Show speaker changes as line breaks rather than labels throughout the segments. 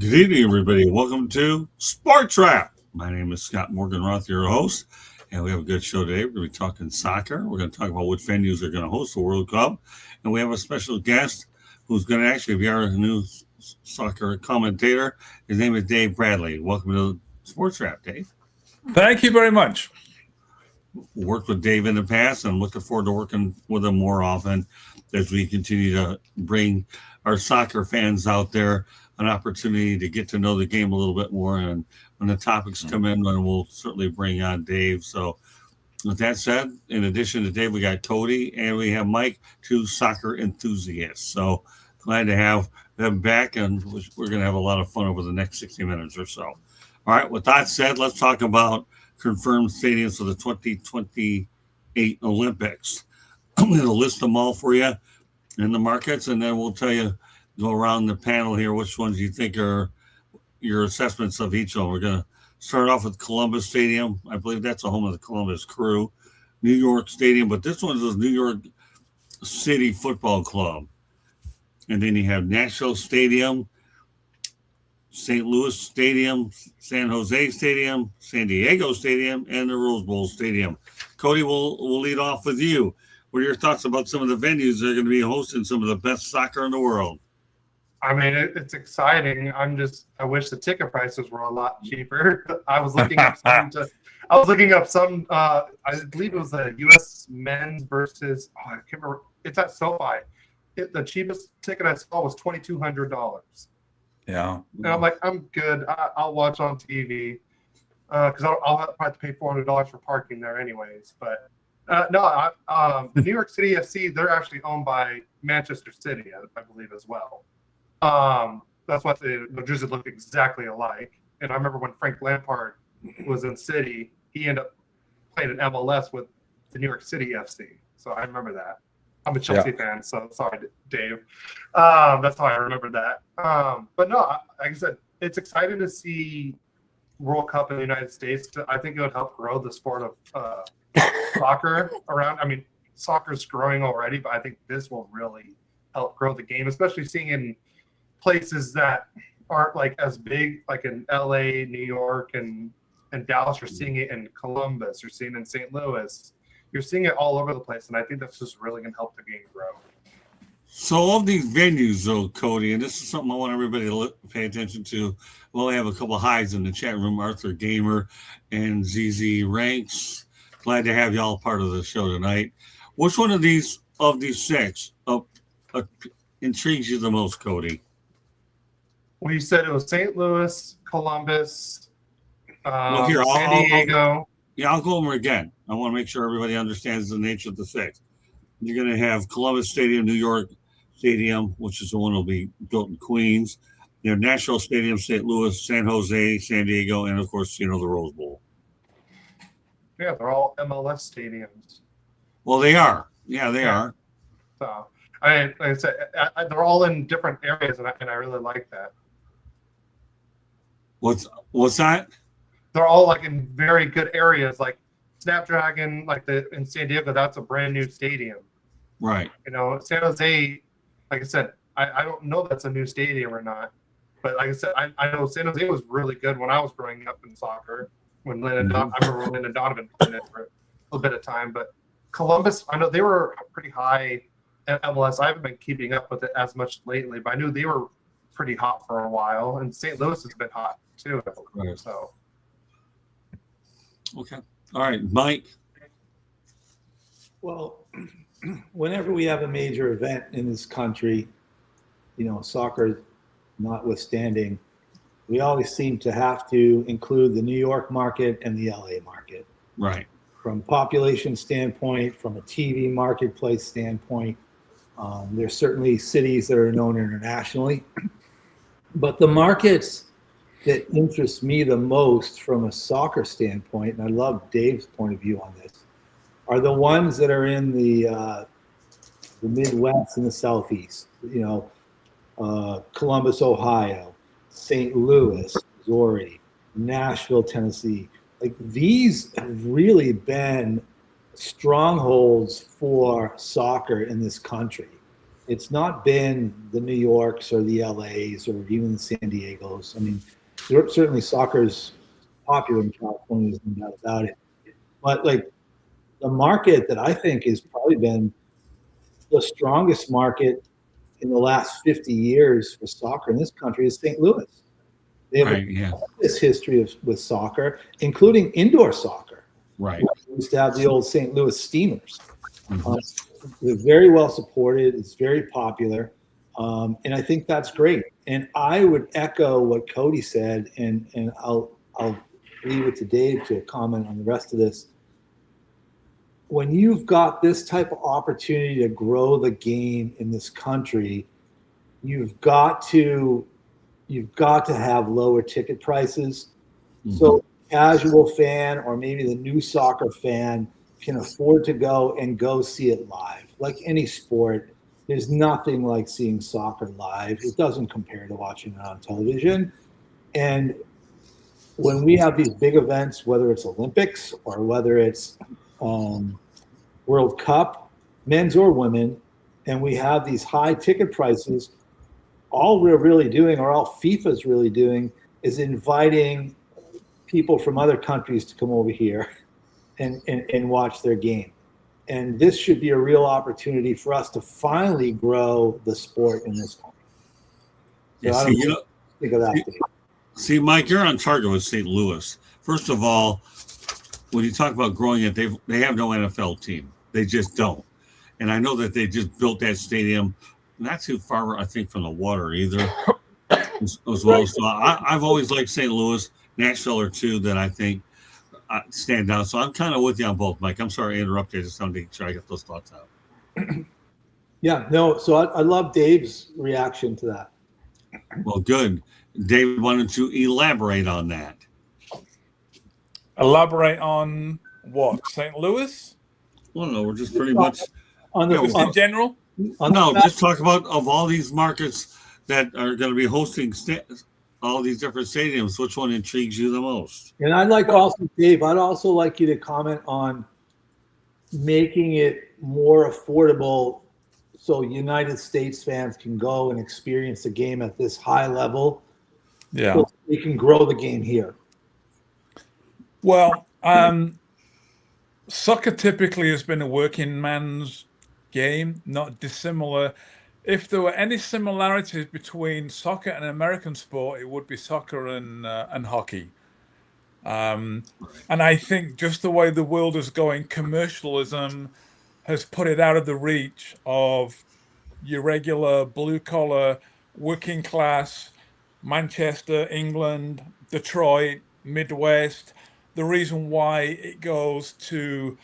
Good evening, everybody. Welcome to Sports Wrap. My name is Scott Morganroth, your host, and we have a good show today. We're going to be talking soccer. We're going to talk about which venues are going to host the World Cup, and we have a special guest who's going to actually be our new soccer commentator. His name is Dave Bradley. Welcome to Sports Wrap, Dave.
Thank you very much.
Worked with Dave in the past, and looking forward to working with him more often as we continue to bring our soccer fans out there an opportunity to get to know the game a little bit more. And when the topics come in, then we'll certainly bring on Dave. So with that said, in addition to Dave, we got Cody and we have Mike, two soccer enthusiasts. So glad to have them back, and we're going to have a lot of fun over the next 60 minutes or so. All right, with that said, let's talk about confirmed stadiums for the 2028 Olympics. I'm going to list them all for you in the markets, and then we'll tell you, go around the panel here, which ones you think are your assessments of each of them. We're going to start off with Columbus Stadium. I believe that's the home of the Columbus Crew. New York Stadium, but this one is New York City Football Club. And then you have Nashville Stadium, St. Louis Stadium, San Jose Stadium, San Diego Stadium, and the Rose Bowl Stadium. Cody, we'll lead off with you. What are your thoughts about some of the venues that are going to be hosting some of the best soccer in the world?
I mean, it's exciting. I wish the ticket prices were a lot cheaper. I was looking up some. I believe it was the U.S. men's versus. I can't remember. It's at SoFi. The cheapest ticket I saw was $2,200.
Yeah.
And I'm like, I'm good. I'll watch on TV because I'll have to pay $400 for parking there anyways. But no, the New York City FC, they're actually owned by Manchester City, I believe, as well. That's why the jerseys look exactly alike. And I remember when Frank Lampard was in City, he ended up playing an MLS with the New York City FC. So I remember that. I'm a Chelsea fan, so sorry, Dave. That's how I remember that. But no, like I said, it's exciting to see World Cup in the United States. I think it would help grow the sport of soccer around. I mean, soccer's growing already, but I think this will really help grow the game, especially seeing in places that aren't like as big, like in LA, New York, and Dallas. You're seeing it in Columbus. You're seeing it in St. Louis. You're seeing it all over the place, and I think that's just really going to help the game grow.
So of these venues, though, Cody, and this is something I want everybody to pay attention to. Well, we have a couple of highs in the chat room, Arthur Gamer and ZZ Ranks. Glad to have y'all part of the show tonight. Which one of these six intrigues you the most, Cody?
Well, you said it was St. Louis, Columbus,
San
Diego.
I'll go over again. I want to make sure everybody understands the nature of the six. You're going to have Columbus Stadium, New York Stadium, which is the one that will be built in Queens. You have Nashville Stadium, St. Louis, San Jose, San Diego, and, of course, the Rose Bowl.
Yeah, they're all MLS stadiums.
Well, they are. Yeah, they are.
So, I mean, like I said, they're all in different areas, and I really like that.
What's that?
They're all like in very good areas, like Snapdragon, like in San Diego. That's a brand new stadium.
Right.
San Jose, like I said, I don't know if that's a new stadium or not, but like I said, I know San Jose was really good when I was growing up in soccer. I remember when Landon Donovan played it for a little bit of time, but Columbus, I know they were pretty high at MLS. I haven't been keeping up with it as much lately, but I knew they were pretty hot for a while, and St. Louis has been hot too.
Right.
So.
Okay. All right, Mike.
Well, whenever we have a major event in this country, soccer notwithstanding, we always seem to have to include the New York market and the LA market.
Right.
From population standpoint, from a TV marketplace standpoint, there's certainly cities that are known internationally. But the markets that interest me the most from a soccer standpoint, and I love Dave's point of view on this, are the ones that are in the Midwest and the Southeast. Columbus, Ohio, St. Louis, Missouri, Nashville, Tennessee. Like, these have really been strongholds for soccer in this country. It's not been the New Yorks or the LAs or even the San Diegos. I mean, certainly soccer's popular in California, there's no doubt about it. But like the market that I think has probably been the strongest market in the last 50 years for soccer in this country is St. Louis. They have
Right. Yeah.
this history with soccer, including indoor soccer.
Right.
We used to have the old St. Louis Steamers.
Mhm.
They're very well supported. It's very popular. And I think that's great. And I would echo what Cody said, and I'll leave it to Dave to comment on the rest of this. When you've got this type of opportunity to grow the game in this country, you've got to have lower ticket prices. So casual fan or maybe the new soccer fan can afford to go see it live. Like any sport, there's nothing like seeing soccer live. It doesn't compare to watching it on television. And when we have these big events, whether it's Olympics or whether it's World Cup, men's or women, and we have these high ticket prices, all we're really doing, or all FIFA's really doing, is inviting people from other countries to come over here and watch their game. And this should be a real opportunity for us to finally grow the sport in this country. So I don't think of that.
See, Mike, you're on target with St. Louis. First of all, when you talk about growing it, they have no NFL team. They just don't. And I know that they just built that stadium not too far, I think, from the water either, as well. So I've always liked St. Louis. Nashville are two that I think stand out. So I'm kind of with you on both, Mike. I'm sorry I interrupted. I just wanted to make sure I get those thoughts out.
Yeah, no. So I love Dave's reaction to that.
Well, good. David, why don't you elaborate on that?
Elaborate on what? St. Louis?
Well, no, we're just pretty much
On the,
Yeah,
Just in general?
on the
no,
fact-
just talk about of all these markets that are going to be hosting all these different stadiums. Which one intrigues you the most?
And I'd like also, Dave, I'd also like you to comment on making it more affordable so United States fans can go and experience the game at this high level.
Yeah.
So we can grow the game here.
Well, soccer typically has been a working man's game, not dissimilar. If there were any similarities between soccer and American sport, it would be soccer and hockey. And I think just the way the world is going, commercialism has put it out of the reach of your regular blue-collar, working-class Manchester, England, Detroit, Midwest. The reason why it goes to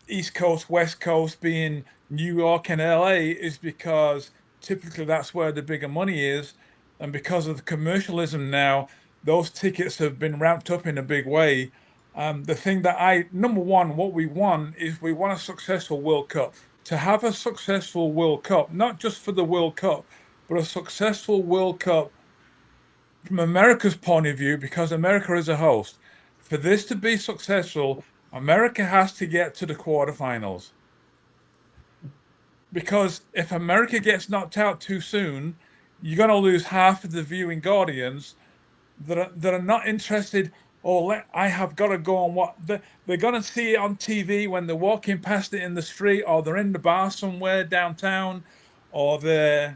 East Coast, West Coast, being New York and LA, is because typically that's where the bigger money is. And because of the commercialism now, those tickets have been ramped up in a big way. The thing that number one, what we want is we want a successful World Cup. To have a successful World Cup, not just for the World Cup, but a successful World Cup from America's point of view, because America is a host. For this to be successful, America has to get to the quarterfinals. Because if America gets knocked out too soon, you're going to lose half of the viewing audience that are not interested. I have got to go on what they're going to see it on TV when they're walking past it in the street, or they're in the bar somewhere downtown, or they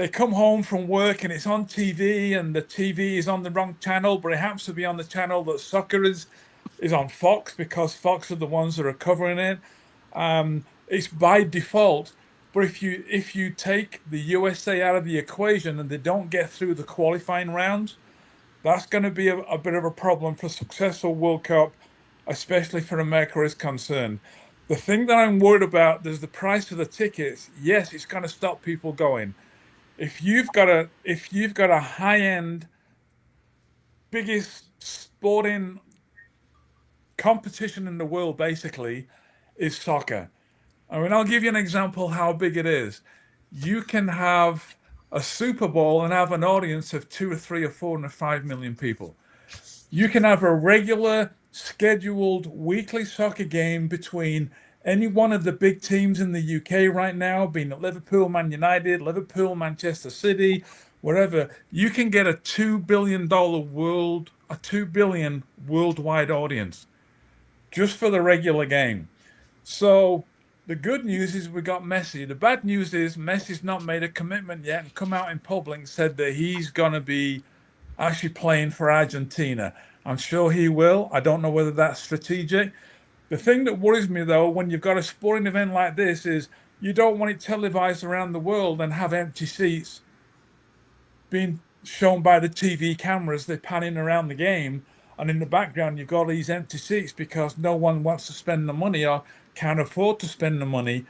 come home from work and it's on TV and the TV is on the wrong channel, but it happens to be on the channel that soccer is on Fox, because Fox are the ones that are covering it. It's by default. But if you take the USA out of the equation and they don't get through the qualifying rounds, that's going to be a bit of a problem for a successful World Cup, especially for America is concerned. The thing that I'm worried about is the price of the tickets. Yes, it's going to stop people going. If you've got a high-end, biggest sporting competition in the world, basically, is soccer. I mean, I'll give you an example how big it is. You can have a Super Bowl and have an audience of 2 or 3 or 4 or 5 million people. You can have a regular scheduled weekly soccer game between any one of the big teams in the UK right now, being it Liverpool, Man United, Liverpool, Manchester City, wherever, you can get a $2 billion worldwide audience just for the regular game. So the good news is we got Messi. The bad news is Messi's not made a commitment yet and come out in public and said that he's going to be actually playing for Argentina. I'm sure he will. I don't know whether that's strategic. The thing that worries me, though, when you've got a sporting event like this is you don't want it televised around the world and have empty seats being shown by the TV cameras. They're panning around the game, and in the background, you've got these empty seats because no one wants to spend the money or can't afford to spend the money.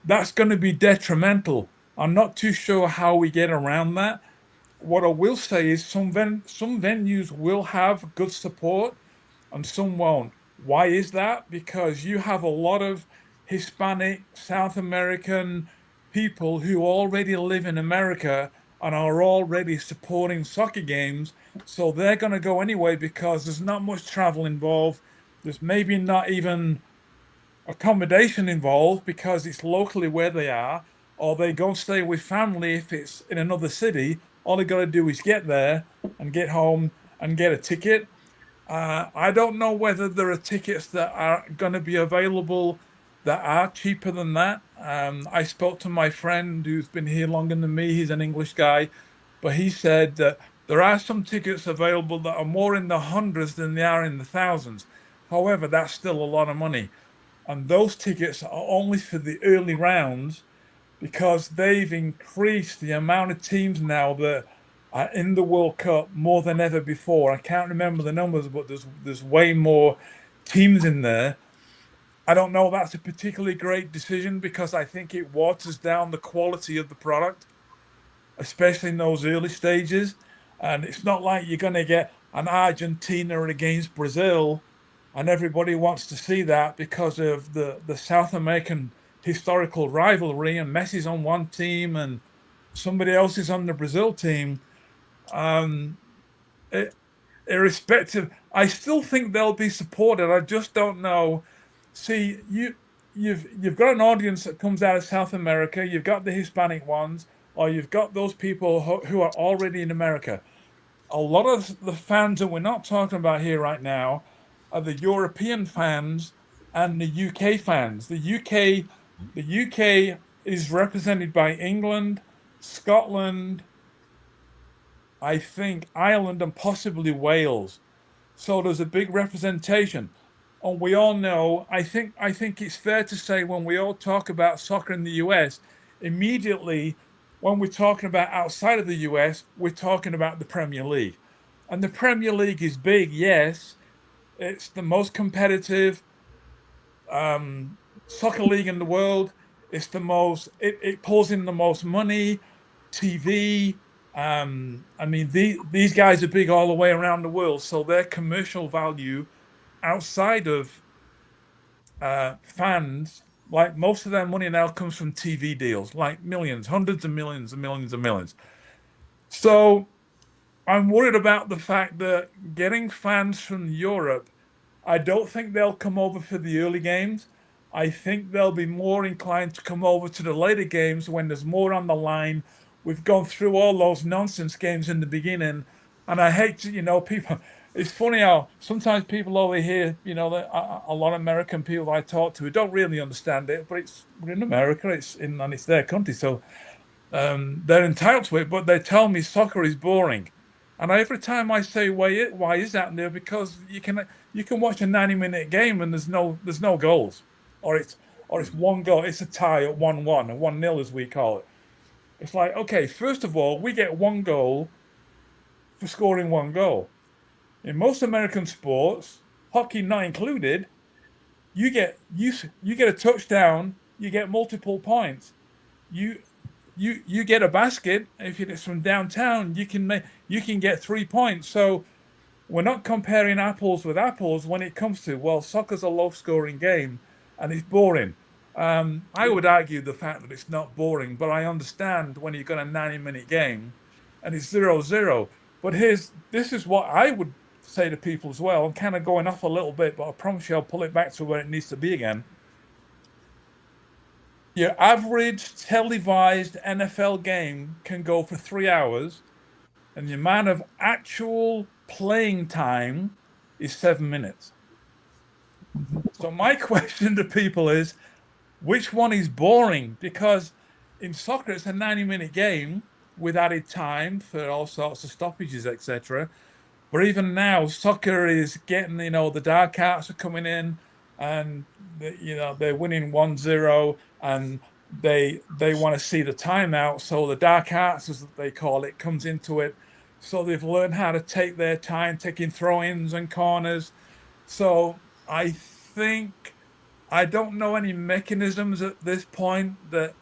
That's going to be detrimental. I'm not too sure how we get around that. What I will say is some venues will have good support and some won't. Why is that? Because you have a lot of Hispanic, South American people who already live in America and are already supporting soccer games. So they're going to go anyway because there's not much travel involved. There's maybe not even accommodation involved because it's locally where they are, or they go stay with family if it's in another city. All they got to do is get there and get home and get a ticket. I don't know whether there are tickets that are going to be available that are cheaper than that. I spoke to my friend who's been here longer than me. He's an English guy, but he said that there are some tickets available that are more in the hundreds than they are in the thousands. However, that's still a lot of money. And those tickets are only for the early rounds because they've increased the amount of teams now that are in the World Cup more than ever before. I can't remember the numbers, but there's way more teams in there. I don't know if that's a particularly great decision because I think it waters down the quality of the product, especially in those early stages. And it's not like you're going to get an Argentina against Brazil and everybody wants to see that because of the South American historical rivalry and Messi's on one team and somebody else is on the Brazil team. Irrespective, I still think they'll be supported. I just don't know. See, you've got an audience that comes out of South America. You've got the Hispanic ones, or you've got those people who are already in America. A lot of the fans that we're not talking about here right now are the European fans and the UK fans. The UK is represented by England, Scotland, I think Ireland, and possibly Wales. So there's a big representation. And we all know, I think it's fair to say when we all talk about soccer in the US, immediately when we're talking about outside of the US, we're talking about the Premier League. And the Premier League is big, yes. It's the most competitive soccer league in the world. It's the most, it pulls in the most money, TV. I mean, these guys are big all the way around the world. So their commercial value outside of fans, like most of their money now comes from TV deals, like millions, hundreds of millions and millions and millions. So I'm worried about the fact that getting fans from Europe, I don't think they'll come over for the early games. I think they'll be more inclined to come over to the later games when there's more on the line. We've gone through all those nonsense games in the beginning, and I hate to, people. It's funny how sometimes people over here, a lot of American people I talk to who don't really understand it, but we're in America, and it's their country, so they're entitled to it. But they tell me soccer is boring, and every time I say why is that? There because you can watch a 90-minute game and there's no goals, or it's one goal, it's a tie at 1-1 or 1-0 as we call it. It's like, okay, first of all, we get one goal for scoring one goal. In most American sports, hockey not included, you get a touchdown, you get multiple points. You get a basket. If it's from downtown, you can get 3 points. So we're not comparing apples with apples when it comes to, soccer's a low-scoring game and it's boring. I would argue the fact that it's not boring, but I understand when you've got a 90-minute game and it's 0-0. But this is what I would say to people as well. I'm kind of going off a little bit, but I promise you I'll pull it back to where it needs to be again. Your average televised NFL game can go for 3 hours, and the amount of actual playing time is 7 minutes. So my question to people is, which one is boring? Because in soccer, it's a 90-minute game with added time for all sorts of stoppages, etc. But even now, soccer is getting, the dark arts are coming in, and they're winning 1-0, and they want to see the timeout. So the dark arts, as they call it, comes into it. So they've learned how to take their time, taking throw-ins and corners. So I think I don't know any mechanisms at this point that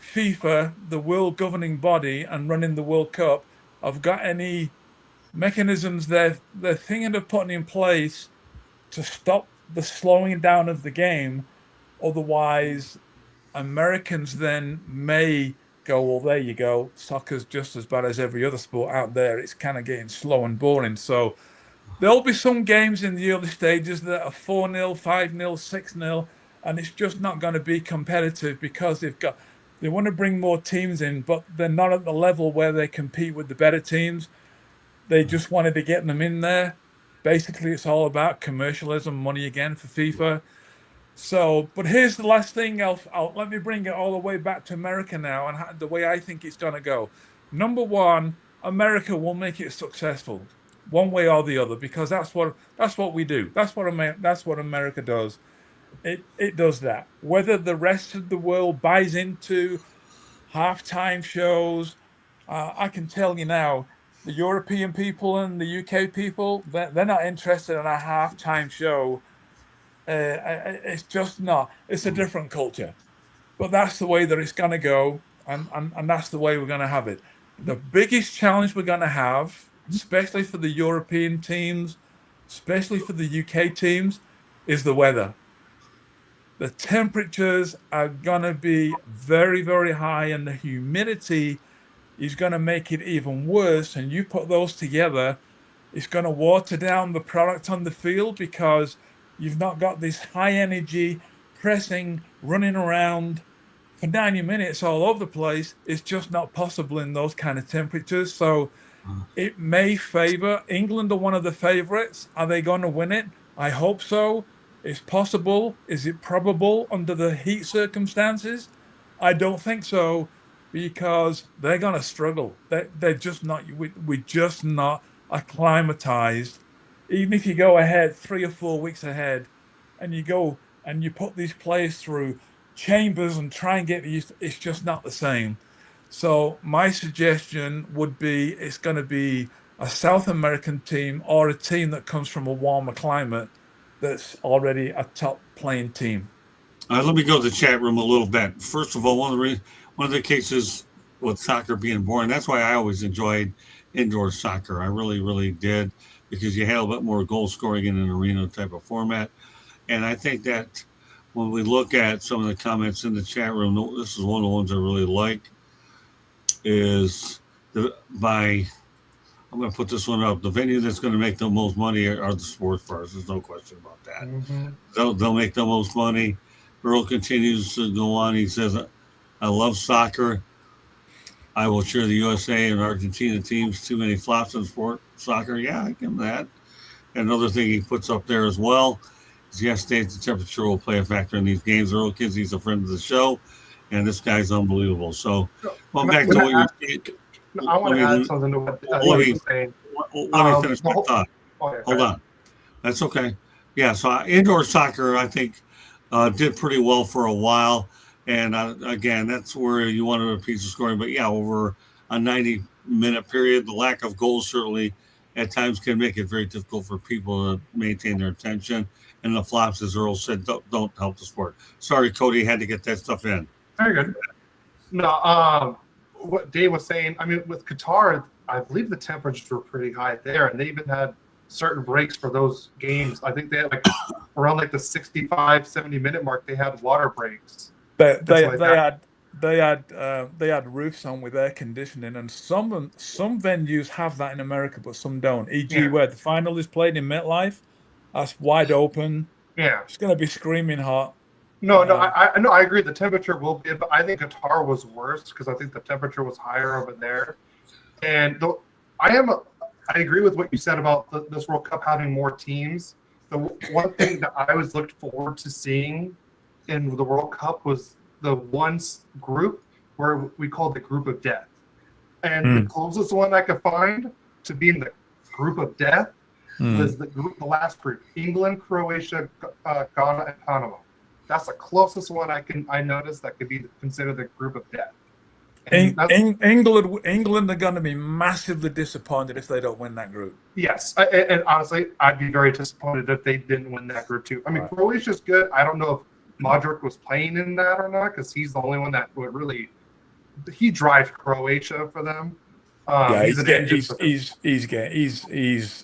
FIFA, the world governing body and running the World Cup, have got any mechanisms they're thinking of putting in place to stop the slowing down of the game. Otherwise, Americans then may go, well, there you go. Soccer's just as bad as every other sport out there. It's kind of getting slow and boring. So there'll be some games in the early stages that are 4-0, 5-0, 6-0, and it's just not going to be competitive because they want to bring more teams in, but they're not at the level where they compete with the better teams. They just wanted to get them in there. Basically, it's all about commercialism, money again for FIFA. So, but here's the last thing. Let me bring it all the way back to America now, and the way I think it's going to go. Number one, America will make it successful, one way or the other, because that's what we do. That's what America does. It does that. Whether the rest of the world buys into halftime shows, I can tell you now, the European people and the UK people, they're not interested in a halftime show. It's just not. It's a different culture. But that's the way that it's going to go, and that's the way we're going to have it. The biggest challenge we're going to have, especially for the European teams, especially for the UK teams, is the weather. The temperatures are going to be very, very high, and the humidity is going to make it even worse. And you put those together, it's going to water down the product on the field because you've not got this high energy, pressing, running around for 90 minutes all over the place. It's just not possible in those kind of temperatures. So it may favor England are one of the favorites. Are they going to win it? I hope so. It's possible. Is it probable under the heat circumstances? I don't think so, because they're going to struggle. They're just not. We're just not acclimatized. Even if you go ahead 3 or 4 weeks ahead, and you go and you put these players through chambers and try and get used, it's just not the same. So my suggestion would be it's going to be a South American team or a team that comes from a warmer climate that's already a top playing team.
Let me go to the chat room a little bit. First of all, one of the cases with soccer being boring, that's why I always enjoyed indoor soccer. I really, really did, because you had a bit more goal scoring in an arena type of format. And I think that when we look at some of the comments in the chat room, this is one of the ones I really like, is I'm going to put this one up. The venue that's going to make the most money are the sports bars. There's no question about that. Mm-hmm. They'll make the most money. Earl continues to go on. He says, I love soccer. I will cheer the USA and Argentina teams. Too many flops in soccer. Yeah, I give him that. And another thing he puts up there as well is, yes, states the temperature will play a factor in these games. Earl Kids, he's a friend of the show, and this guy's unbelievable. So, going back to what you're saying.
I want to add something to what you're saying.
Let me finish my thought. Hold on. That's okay. Yeah, so indoor soccer, I think, did pretty well for a while. And again, that's where you wanted a piece of scoring. But yeah, over a 90-minute period, the lack of goals certainly at times can make it very difficult for people to maintain their attention. And the flops, as Earl said, don't help the sport. Sorry, Cody, had to get that stuff in.
Very good. No, what Dave was saying, I mean, with Qatar, I believe the temperatures were pretty high there, and they even had certain breaks for those games. I think they had like around like the 65, 70-minute mark, they had water breaks.
They had roofs on with air conditioning, and some venues have that in America, but some don't. E.g., where the final is played in MetLife, that's wide open.
Yeah,
it's going to be screaming hot.
No, no, I no, I agree. The temperature will be, but I think Qatar was worse because I think the temperature was higher over there. And though I agree with what you said about this World Cup having more teams. The one thing that I always looked forward to seeing in the World Cup was the one group where we called the group of death. And the closest one I could find to being the group of death was the last group: England, Croatia, Ghana, and Panama. That's the closest one I noticed that could be considered the group of death.
England are going to be massively disappointed if they don't win that group.
Yes, and honestly, I'd be very disappointed if they didn't win that group too. I mean, Croatia's good. I don't know if Modric was playing in that or not, because he's the only one that would really drives Croatia for them.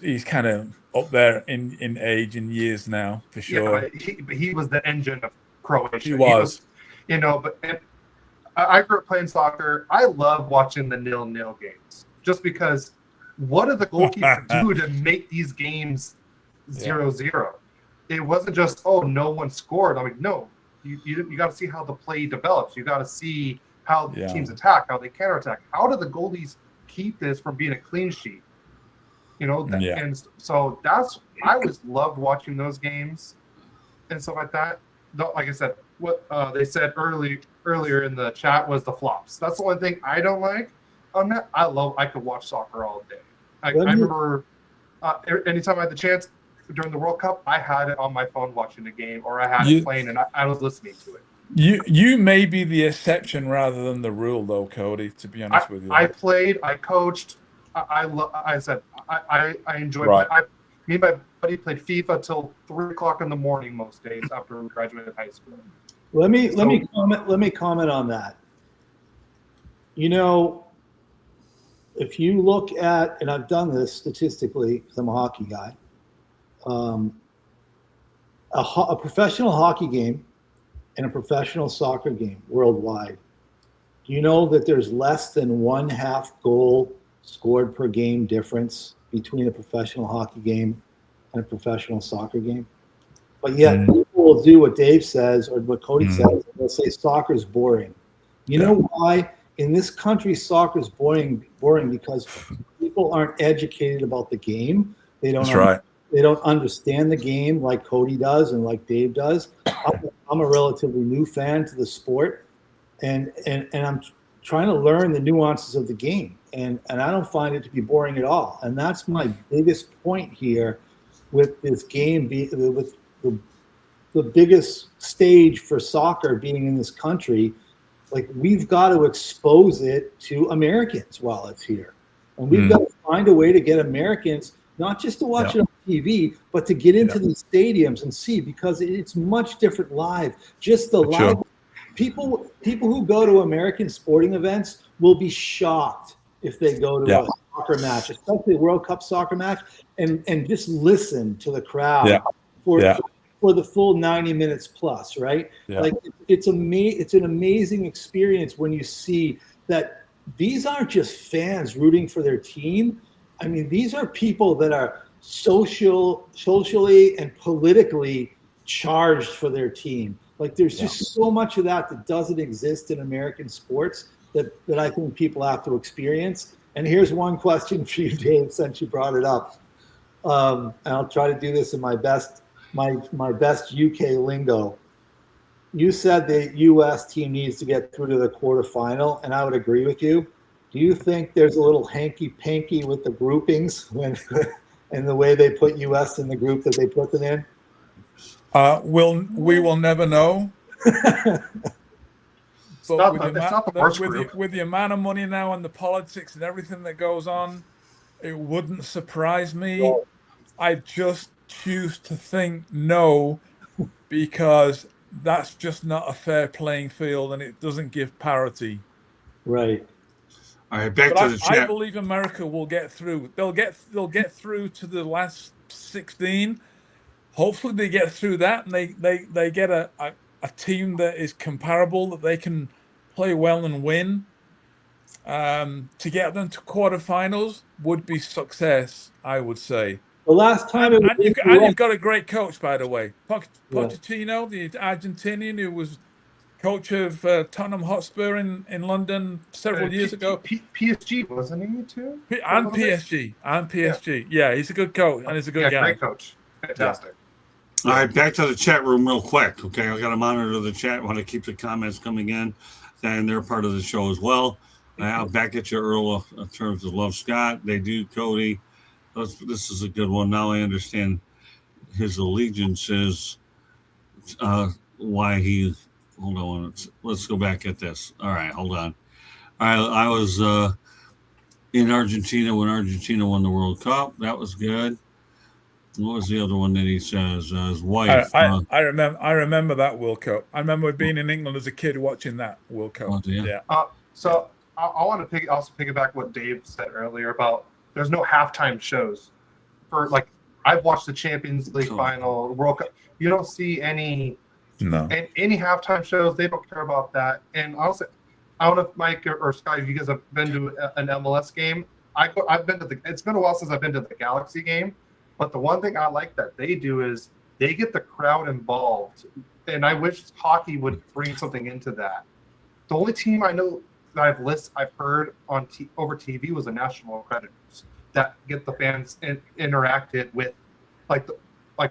He's kind of up there in age and years now for sure.
Yeah, but he was the engine of Croatia.
He was.
But I grew up playing soccer. I love watching the 0-0 games just because what did the goalkeeper do to make these games 0-0? It wasn't just, no one scored. I mean, no, you got to see how the play develops. You got to see how the teams attack, how they counterattack. How do the goalies keep this from being a clean sheet? And so I always loved watching those games and stuff like that. Like I said, what they said earlier in the chat was the flops. That's the one thing I don't like on that. I could watch soccer all day. I remember anytime I had the chance during the World Cup, I had it on my phone watching the game, or I had it playing and I was listening to it.
You may be the exception rather than the rule, though, Cody. To be honest with you,
I played, I coached. I enjoyed.
Right.
Me and my buddy played FIFA till 3:00 in the morning most days after we graduated high school.
Let me comment on that. If you look at, and I've done this statistically because I'm a hockey guy, a professional hockey game and a professional soccer game worldwide, do you know that there's less than 1/2 goal scored per game difference between a professional hockey game and a professional soccer game? But yet people will do what Dave says or what Cody says. They'll say soccer's boring. You know why? In this country, soccer's boring because people aren't educated about the game. They don't. They don't understand the game like Cody does and like Dave does. I'm a relatively new fan to the sport, and I'm trying to learn the nuances of the game, and I don't find it to be boring at all. And that's my biggest point here with this game, with the biggest stage for soccer being in this country. Like, we've got to expose it to Americans while it's here, and we've got to find a way to get Americans not just to watch it on TV, but to get into these stadiums and see, because it's much different live. Just the live people who go to American sporting events will be shocked if they go to a soccer match, especially a World Cup soccer match, and just listen to the crowd for the full 90 minutes plus, right? Like, it's an amazing experience when you see that these aren't just fans rooting for their team. I mean, these are people that are socially and politically charged for their team. Like, there's just so much of that doesn't exist in American sports that I think people have to experience. And here's one question for you, Dave, since you brought it up. And I'll try to do this in my best UK lingo. You said the U.S. team needs to get through to the quarterfinal, and I would agree with you. Do you think there's a little hanky-panky with the groupings and the way they put U.S. in the group that they put them in?
We will never know. But with the amount of money now and the politics and everything that goes on, it wouldn't surprise me. I just choose to think no, because that's just not a fair playing field and it doesn't give parity.
Right.
All right, back to the chat.
I believe America will get through. They'll get through to the last 16. Hopefully they get through that and they get a team that is comparable, that they can play well and win. To get them to quarterfinals would be success, I would say.
The last time it was
And you've got a great coach, by the way. Pochettino, the Argentinian who was coach of Tottenham Hotspur in London several years ago.
PSG, wasn't he too?
And PSG. Yeah, he's a good coach and he's a good guy.
Great coach. Fantastic.
All right, back to the chat room real quick. Okay, I got to monitor the chat. I want to keep the comments coming in, and they're part of the show as well. I'll back at you, Earl, in terms of Love Scott. They do, Cody. This is a good one. Now I understand his allegiances, why he – hold on. Let's go back at this. All right, hold on. I was in Argentina when Argentina won the World Cup. That was good. What was the other one that he says? His wife.
I remember that World Cup. I remember being in England as a kid watching that World Cup.
Oh,
yeah.
So I want to also piggyback what Dave said earlier about there's no halftime shows for like I've watched the Champions League final, World Cup. You don't see any halftime shows. They don't care about that. And honestly, I don't know if Mike or Scott, if you guys have been to an MLS game. I've been to it's been a while since I've been to the Galaxy game. But the one thing I like that they do is they get the crowd involved. And I wish hockey would bring something into that. The only team I know that I've heard on over TV was the Nashville Predators that get the fans interacted with, like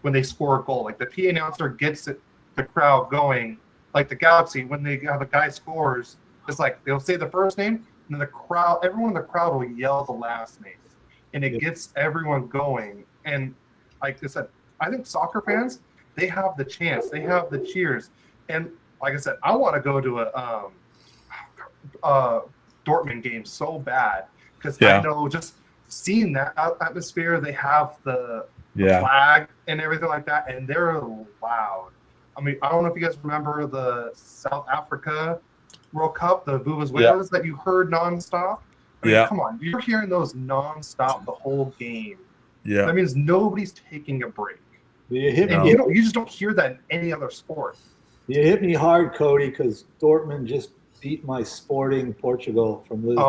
when they score a goal. Like the PA announcer gets the crowd going. Like the Galaxy, when they have a guy scores, it's like they'll say the first name, and then everyone in the crowd will yell the last name. And it gets everyone going. And like I said, I think soccer fans, they have the chance. They have the cheers. And like I said, I want to go to a Dortmund game so bad because I know just seeing that atmosphere, they have the flag and everything like that, and they're loud. I mean, I don't know if you guys remember the South Africa World Cup, the Vuvuzelas that you heard nonstop. I mean, come on, you're hearing those nonstop the whole game.
Yeah,
that means nobody's taking a break.
You
just don't hear that in any other sport.
You hit me hard, Cody, because Dortmund just beat my Sporting Portugal from Lisbon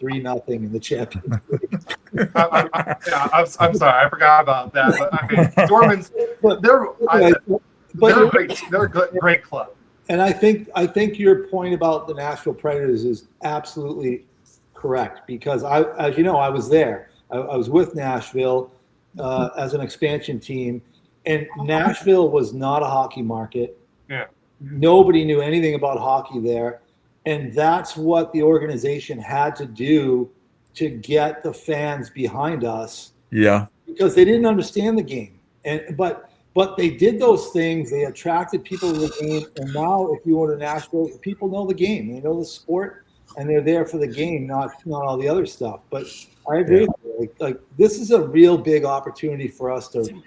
3-0 in the Champions League.
I'm sorry, I forgot about that. But I mean, Dortmund's they're a great club.
And I think your point about the Nashville Predators is absolutely correct because as you know, I was there. I was with Nashville as an expansion team, and Nashville was not a hockey market.
Yeah.
Nobody knew anything about hockey there. And that's what the organization had to do to get the fans behind us.
Yeah.
Because they didn't understand the game. But they did those things. They attracted people to the game. And now if you go to Nashville, people know the game. They know the sport and they're there for the game, not all the other stuff. But I agree. Yeah. Like this is a real big opportunity for us to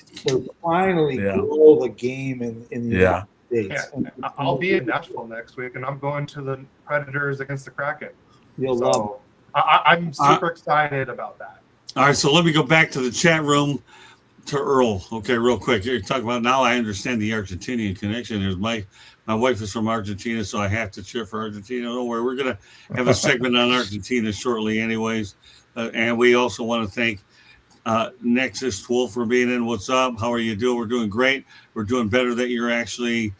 finally grow the game in the United States.
Yeah. I'll be in Nashville next week, and I'm going to the Predators against the Kraken.
You'll love it.
I'm super excited about that.
All right, so let me go back to the chat room to Earl. Okay, real quick. You're talking about now I understand the Argentinian connection. There's my wife is from Argentina, so I have to cheer for Argentina. Don't worry, we're going to have a segment on Argentina shortly anyways. And we also want to thank Nexus 12 for being in. What's up? How are you doing? We're doing great. We're doing better that you're actually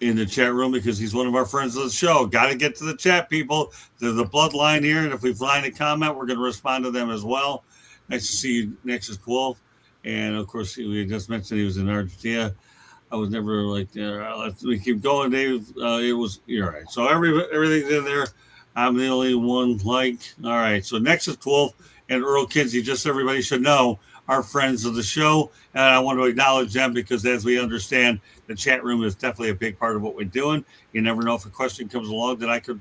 in the chat room because he's one of our friends of the show. Got to get to the chat, people. They're the bloodline here. And if we find a comment, we're going to respond to them as well. Nice to see you, Nexus 12. And, of course, we just mentioned he was in Argentina. I was never like there. We keep going, Dave. You're right. So everything's in there. I'm the only one all right. So Nexus 12 and Earl Kinsey, just so everybody should know, are friends of the show. And I want to acknowledge them because as we understand, the chat room is definitely a big part of what we're doing. You never know if a question comes along that I could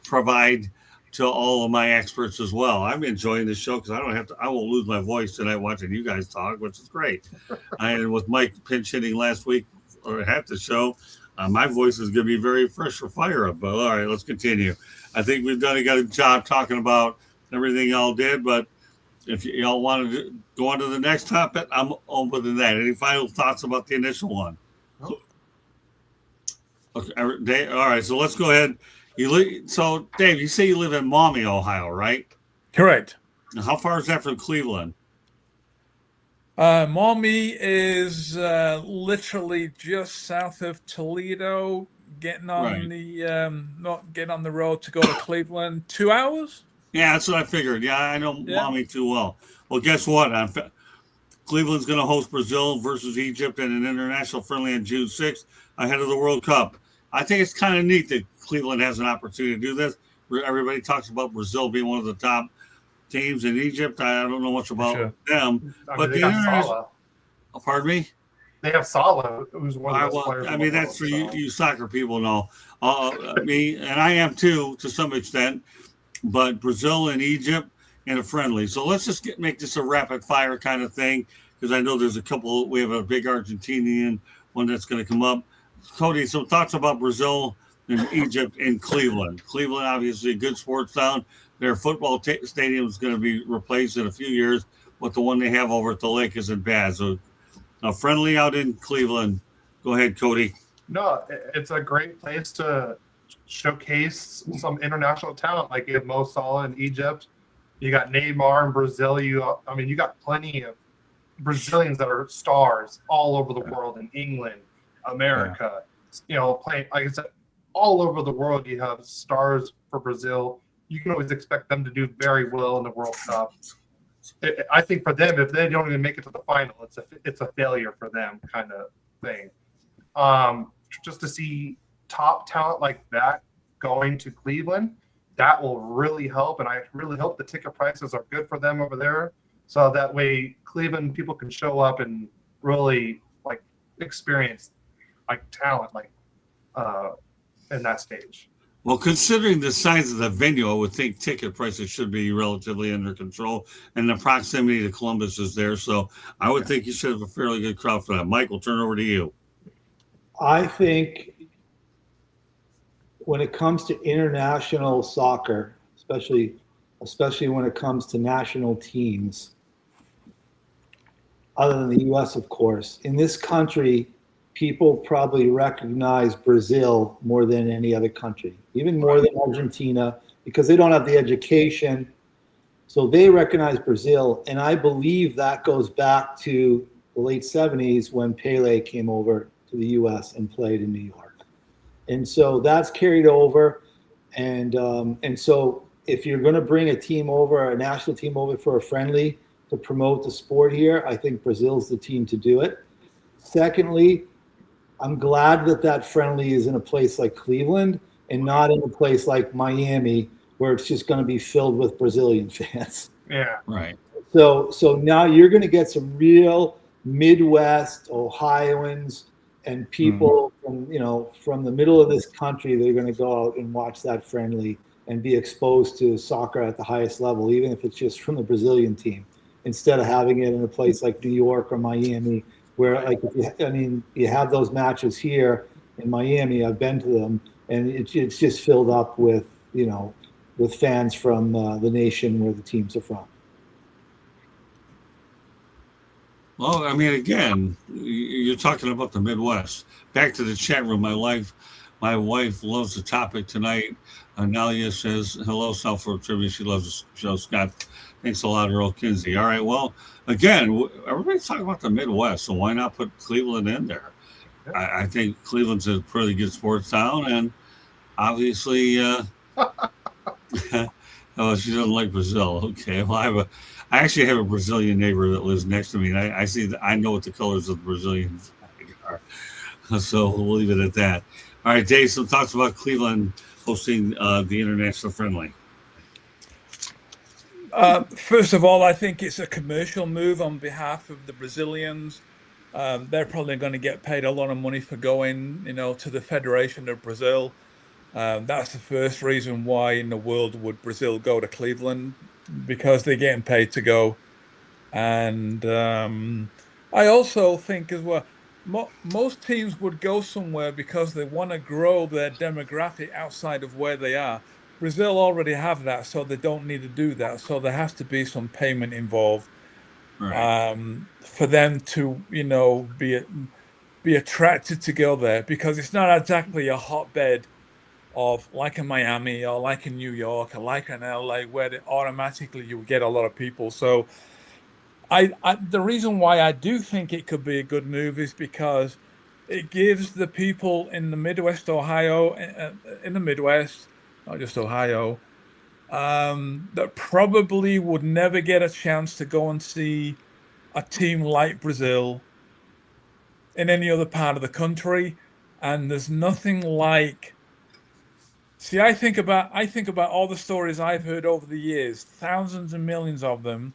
provide to all of my experts as well. I'm enjoying this show because I won't lose my voice tonight watching you guys talk, which is great. And with Mike pinch hitting last week or half the show, my voice is going to be very fresh for fire up. But all right, let's continue. I think we've done a good job talking about everything y'all did. But if y'all want to go on to the next topic, I'm open to that. Any final thoughts about the initial one?
Nope.
Okay. All right. So let's go ahead. So Dave, you say you live in Maumee, Ohio, right?
Correct.
Now, how far is that from Cleveland?
Maumee is literally just south of Toledo, getting on
Right.
not getting on the road to go to Cleveland. 2 hours?
Yeah, that's what I figured. Yeah, I know
Yeah.
Mommy too well. Well, guess what? Cleveland's going to host Brazil versus Egypt in an international friendly on June 6th ahead of the World Cup. I think it's kind of neat that Cleveland has an opportunity to do this. Everybody talks about Brazil being one of the top teams in Egypt. I don't know much about
Sure.
them,
I
but
mean, they
the
got
international.
Salah.
Pardon me.
They have Salah, who's one of the best
Well,
players.
I
in
mean,
the
that's
world,
for you soccer people know. Me, and I am too, to some extent, but Brazil and Egypt in a friendly. So let's just make this a rapid fire kind of thing, because I know there's a couple, we have a big Argentinian one that's going to come up. Cody, some thoughts about Brazil and Egypt in Cleveland. Cleveland, obviously, a good sports town. Their football stadium is going to be replaced in a few years, but the one they have over at the lake isn't bad. So friendly out in Cleveland. Go ahead, Cody.
No, it's a great place to showcase some international talent. Like you have Mo Salah in Egypt, you got Neymar in Brazil. You got plenty of Brazilians that are stars all over the world in England, America. Playing, like I said, all over the world. You have stars for Brazil. You can always expect them to do very well in the World Cup. I think for them, if they don't even make it to the final, it's a failure for them, kind of thing. Just to see top talent like that going to Cleveland, that will really help, and I really hope the ticket prices are good for them over there, so that way Cleveland people can show up and really like experience like talent in that stage.
Well, considering the size of the venue, I would think ticket prices should be relatively under control, and the proximity to Columbus is there. So I would think you should have a fairly good crowd for that. Mike, we'll turn over to you.
I think when it comes to international soccer, especially when it comes to national teams, other than the U.S., of course, in this country, people probably recognize Brazil more than any other country, even more than Argentina, because they don't have the education. So they recognize Brazil. And I believe that goes back to the late 70s when Pele came over to the US and played in New York. And so that's carried over. And so if you're going to bring a team over, a national team over for a friendly to promote the sport here, I think Brazil's the team to do it. Secondly, I'm glad that friendly is in a place like Cleveland and not in a place like Miami, where it's just going to be filled with Brazilian fans.
Yeah.
Right.
So now you're going to get some real Midwest Ohioans and people from the middle of this country. They're going to go out and watch that friendly and be exposed to soccer at the highest level, even if it's just from the Brazilian team, instead of having it in a place like New York or Miami, where you have those matches here in Miami. I've been to them, and it's just filled up with fans from the nation where the teams are from.
Well, I mean, again, you're talking about the Midwest. Back to the chat room. My wife loves the topic tonight. Analia says, hello, Southfield Tribune. She loves the show. Scott, thanks a lot, Earl Kinsey. All right, well, again, everybody's talking about the Midwest, so why not put Cleveland in there? I think Cleveland's a pretty good sports town, and obviously, oh, she doesn't like Brazil. Okay, well, I actually have a Brazilian neighbor that lives next to me, and I know what the colors of the Brazilian flag are. So we'll leave it at that. All right, Dave, some thoughts about Cleveland hosting the international friendly.
First of all, I think it's a commercial move on behalf of the Brazilians. They're probably going to get paid a lot of money for going, to the Federation of Brazil. That's the first reason why in the world would Brazil go to Cleveland, because they're getting paid to go. And I also think as well, most teams would go somewhere because they want to grow their demographic outside of where they are. Brazil already have that, so they don't need to do that. So there has to be some payment involved,
Right.
for them to, be attracted to go there, because it's not exactly a hotbed of like in Miami or like in New York or like in LA, where automatically you get a lot of people. So the reason why I do think it could be a good move is because it gives the people in the Midwest Ohio, in the Midwest, not just Ohio, that probably would never get a chance to go and see a team like Brazil in any other part of the country. And there's nothing like, see, I think about all the stories I've heard over the years, thousands and millions of them.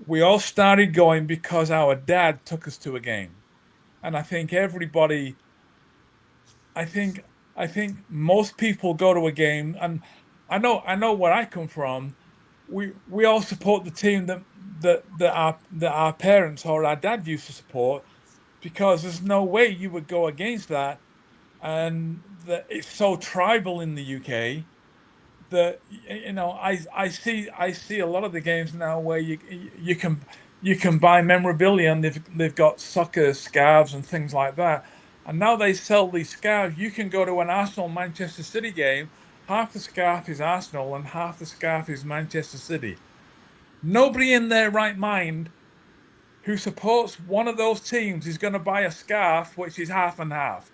We all started going because our dad took us to a game. And I think everybody, I think most people go to a game, and I know where I come from. We all support the team that our parents or our dad used to support, because there's no way you would go against that. And that it's so tribal in the UK that, you know, I see a lot of the games now where you can buy memorabilia, and they've got soccer scarves and things like that. And now they sell these scarves. You can go to an Arsenal Manchester City game. Half the scarf is Arsenal and half the scarf is Manchester City. Nobody in their right mind who supports one of those teams is going to buy a scarf which is half and half.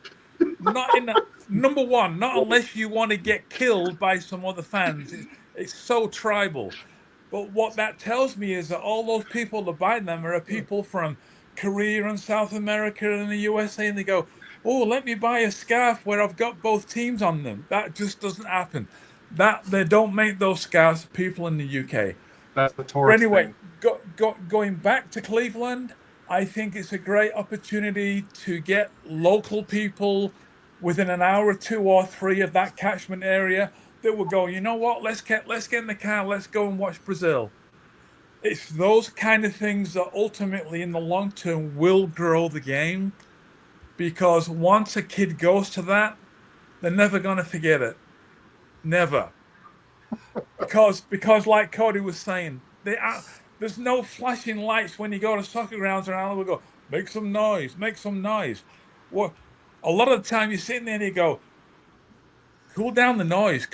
Not in the, number one, not unless you want to get killed by some other fans. It's so tribal. But what that tells me is that all those people that buy them are people from Korea and South America and the USA, and they go, oh, let me buy a scarf where I've got both teams on them. That just doesn't happen. That they don't make those scarves for people in the UK.
That's the
But
tourist
anyway,
thing.
going back to Cleveland, I think it's a great opportunity to get local people within an hour or 2 or 3 of that catchment area that will go, you know what, let's get in the car, let's go and watch Brazil. It's those kind of things that ultimately in the long term will grow the game, because once a kid goes to that, they're never going to forget it. Never. Because like Cody was saying, there's no flashing lights when you go to soccer grounds around. We go, make some noise, make some noise. Well, a lot of the time you're sitting there and you go, cool down the noise,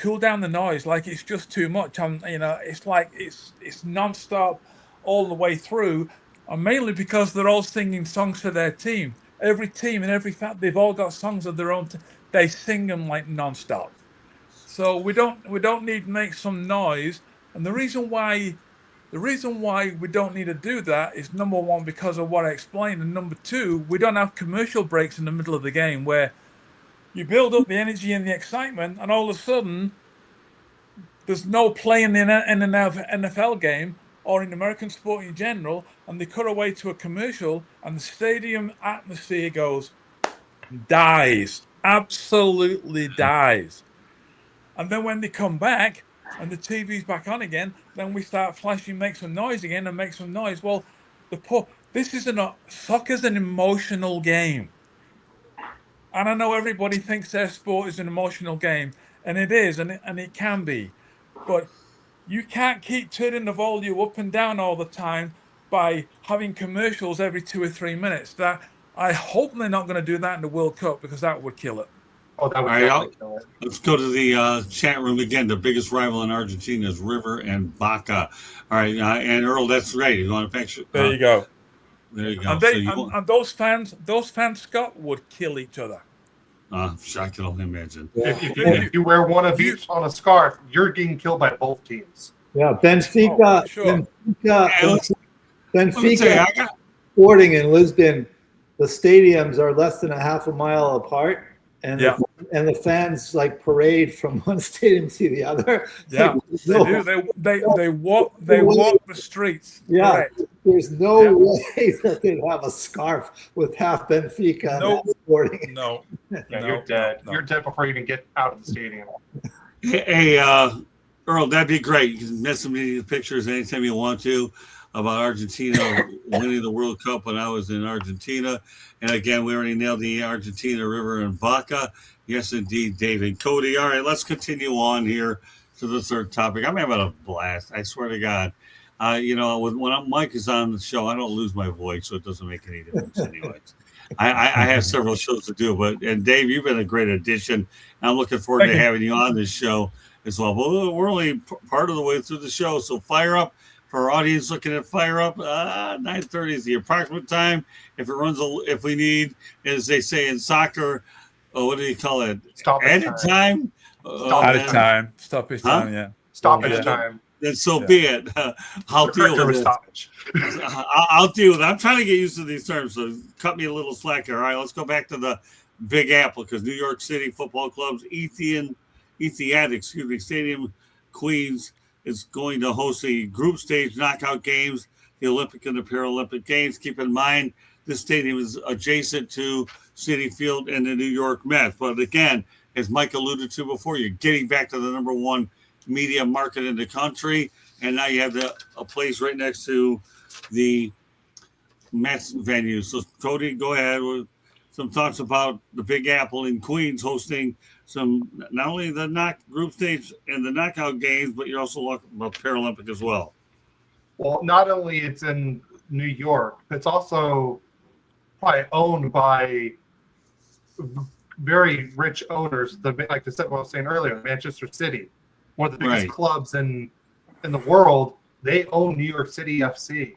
like it's just too much. You know, it's like it's nonstop all the way through, and mainly because they're all singing songs for their team. Every team and every they've all got songs of their own. They sing them like nonstop. So we don't need to make some noise. And the reason why we don't need to do that is, number one, because of what I explained, and number two, we don't have commercial breaks in the middle of the game where you build up the energy and the excitement, and all of a sudden there's no play in an NFL game or in American sport in general, and they cut away to a commercial, and the stadium atmosphere dies, absolutely dies. And then when they come back and the TV's back on again, then we start flashing, make some noise again, and make some noise. Well, soccer's an emotional game. And I know everybody thinks their sport is an emotional game, and it is, and it can be. But you can't keep turning the volume up and down all the time by having commercials every 2 or 3 minutes. That I hope they're not going to do that in the World Cup, because that would kill it.
Oh, that would
All right,
definitely kill it.
let's go to the chat room again. The biggest rival in Argentina is River and Boca. All right, and Earl, that's right. You want to picture?
There you go.
There you go.
And those fans, Scott, would kill each other.
I can only imagine.
If you wear one of each on a scarf, you're getting killed by both teams.
Yeah, Benfica,
Oh, sure.
Benfica Sporting in Lisbon, the stadiums are less than a half a mile apart, and the fans like parade from one stadium to the other.
Yeah, they do. They walk the streets.
Yeah,
Correct.
there's no way that they'd have a scarf with half Benfica and Sporting.
No,
You're dead. You're dead before you even get out of the stadium.
Hey, Earl, that'd be great. You can mess me pictures anytime you want to about Argentina winning the World Cup when I was in Argentina. And again, we already nailed the Argentina, River, and Boca. Yes, indeed, David. Cody, all right, let's continue on here to the third topic. I'm having a blast. I swear to God. When Mike is on the show, I don't lose my voice, so it doesn't make any difference anyways. I have several shows to do, and Dave, you've been a great addition. I'm looking forward to having you on this show as well. But we're only part of the way through the show, so fire up For our audience looking at Fire Up, 9:30 is the approximate time. If it runs, if we need, as they say in soccer, what do you call it?
Stoppage
Added time.
Added time, stoppage
Huh?
time, yeah.
Stoppage
Yeah.
time.
Then so be it. I'll deal
Correct,
with it.
stoppage.
I'll deal with it. I'm trying to get used to these terms, so cut me a little slack here. All right, let's go back to the Big Apple because New York City Football Club's Etihad Stadium, Queens is going to host the group stage knockout games, the Olympic and the Paralympic Games. Keep in mind, this stadium is adjacent to Citi Field and the New York Mets. But again, as Mike alluded to before, you're getting back to the number one media market in the country, and now you have a place right next to the Mets venue. So Cody, go ahead with some thoughts about the Big Apple in Queens hosting some, not only the group stage and the knockout games, but you're also talking about Paralympic as well.
Well, not only it's in New York, it's also probably owned by very rich owners. Like I said, what I was saying earlier, Manchester City, one of the biggest
Right.
clubs in the world. They own New York City FC,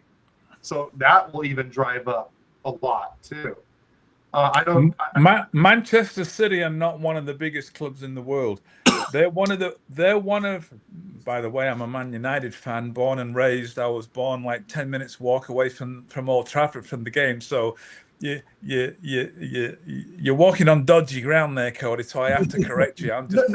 so that will even drive up a lot too. I don't.
Manchester City are not one of the biggest clubs in the world. They're one of. By the way, I'm a Man United fan, born and raised. I was born like 10 minutes walk away from Old Trafford from the game. So you're walking on dodgy ground there, Cody. So I have to correct you. I'm just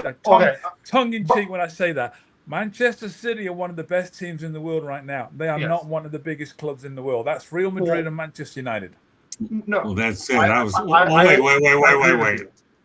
tongue in cheek when I say that. Manchester City are one of the best teams in the world right now. They are not one of the biggest clubs in the world. That's Real Madrid and Manchester United.
No.
Well, that's it. Wait.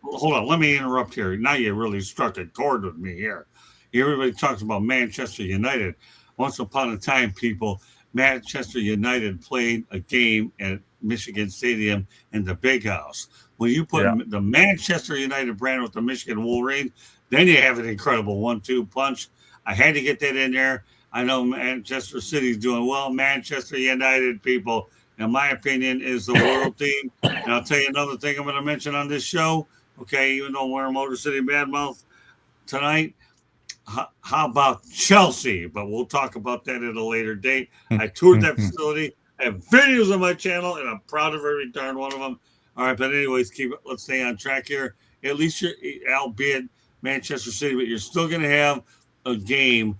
Hold on. Let me interrupt here. Now you really struck a chord with me here. Everybody talks about Manchester United. Once upon a time, people, Manchester United played a game at Michigan Stadium in the Big House. When you put the Manchester United brand with the Michigan Wolverines, then you have an incredible 1-2 punch. I had to get that in there. I know Manchester City's doing well. Manchester United, people, in my opinion, is the world team. And I'll tell you another thing I'm going to mention on this show. Okay, even though we're in Motor City Badmouth tonight, how about Chelsea? But we'll talk about that at a later date. I toured that facility. I have videos on my channel, and I'm proud of every darn one of them. All right, but anyways, let's stay on track here. At least you're, albeit Manchester City, but you're still going to have a game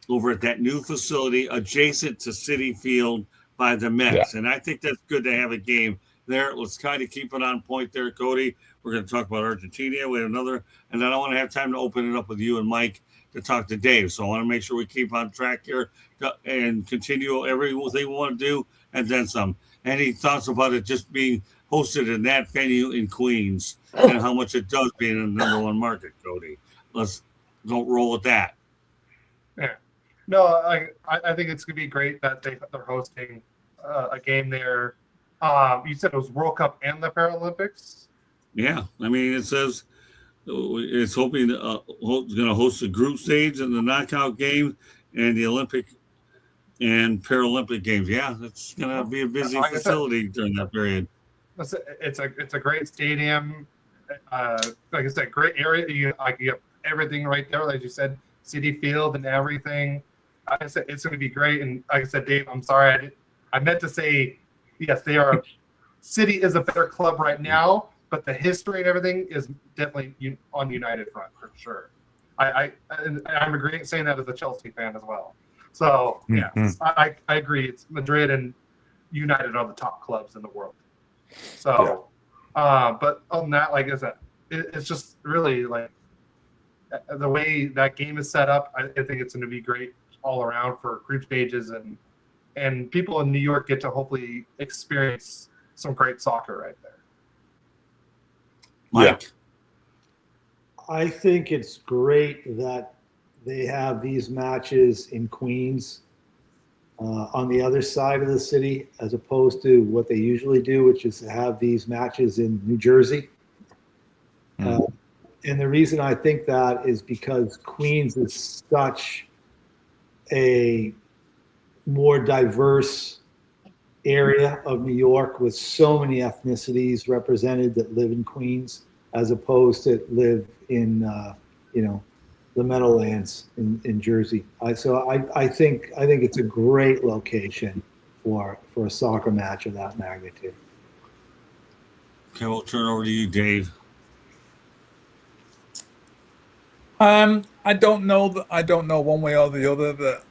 over at that new facility adjacent to Citi Field by the Mets. And I think that's good to have a game there. Let's kind of keep it on point there, Cody. We're going to talk about Argentina. We have another, and then I want to have time to open it up with you and Mike to talk to Dave. So I want to make sure we keep on track here and continue everything we want to do and then some. Any thoughts about it just being hosted in that venue in Queens and how much it does being in the number one market, Cody? Let's go roll with that.
Yeah. No, I think it's going to be great that they're hosting a game there. You said it was World Cup and the Paralympics?
Yeah. I mean, it says it's hoping it's going to host the group stage and the knockout game and the Olympic and Paralympic games. Yeah, it's going to be a busy facility during that period.
It's a great stadium. Like I said, great area. You have everything right there, like you said, Citi Field and everything. I said it's going to be great. And like I said, Dave, I'm sorry, I meant to say yes. They are. City is a better club right now, but the history and everything is definitely on the United front for sure. I'm agreeing saying that as a Chelsea fan as well. So yeah, I agree. It's Madrid and United are the top clubs in the world. So, but on that, like I said, it's just really like the way that game is set up. I think it's going to be great all around for group stages, and people in New York get to hopefully experience some great soccer right there.
Mike?
I think it's great that they have these matches in Queens on the other side of the city, as opposed to what they usually do, which is to have these matches in New Jersey. And the reason I think that is because Queens is such a more diverse area of New York with so many ethnicities represented that live in Queens, as opposed to live in, the Meadowlands in Jersey. I think it's a great location for a soccer match of that magnitude.
Okay, we'll turn over to you, Dave.
I don't know I don't know one way or the other that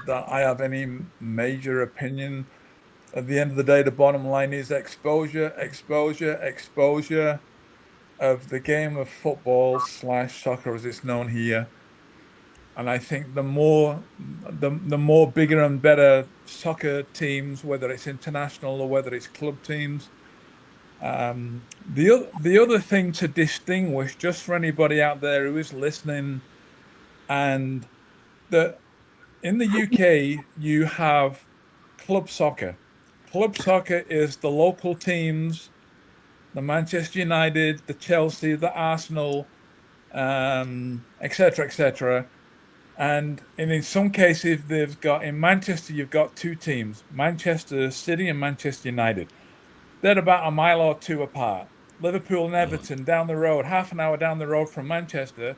I have any major opinion. At the end of the day, the bottom line is exposure of the game of football / soccer as it's known here. And I think the more bigger and better soccer teams, whether it's international or whether it's club teams. The other thing to distinguish, just for anybody out there who is listening, and that in the UK you have club soccer. Club soccer is the local teams, the Manchester United, the Chelsea, the Arsenal, etc., etc. And in some cases, they've got in Manchester, you've got two teams, Manchester City and Manchester United. They're about a mile or two apart. Liverpool and Everton down the road, half an hour down the road from Manchester.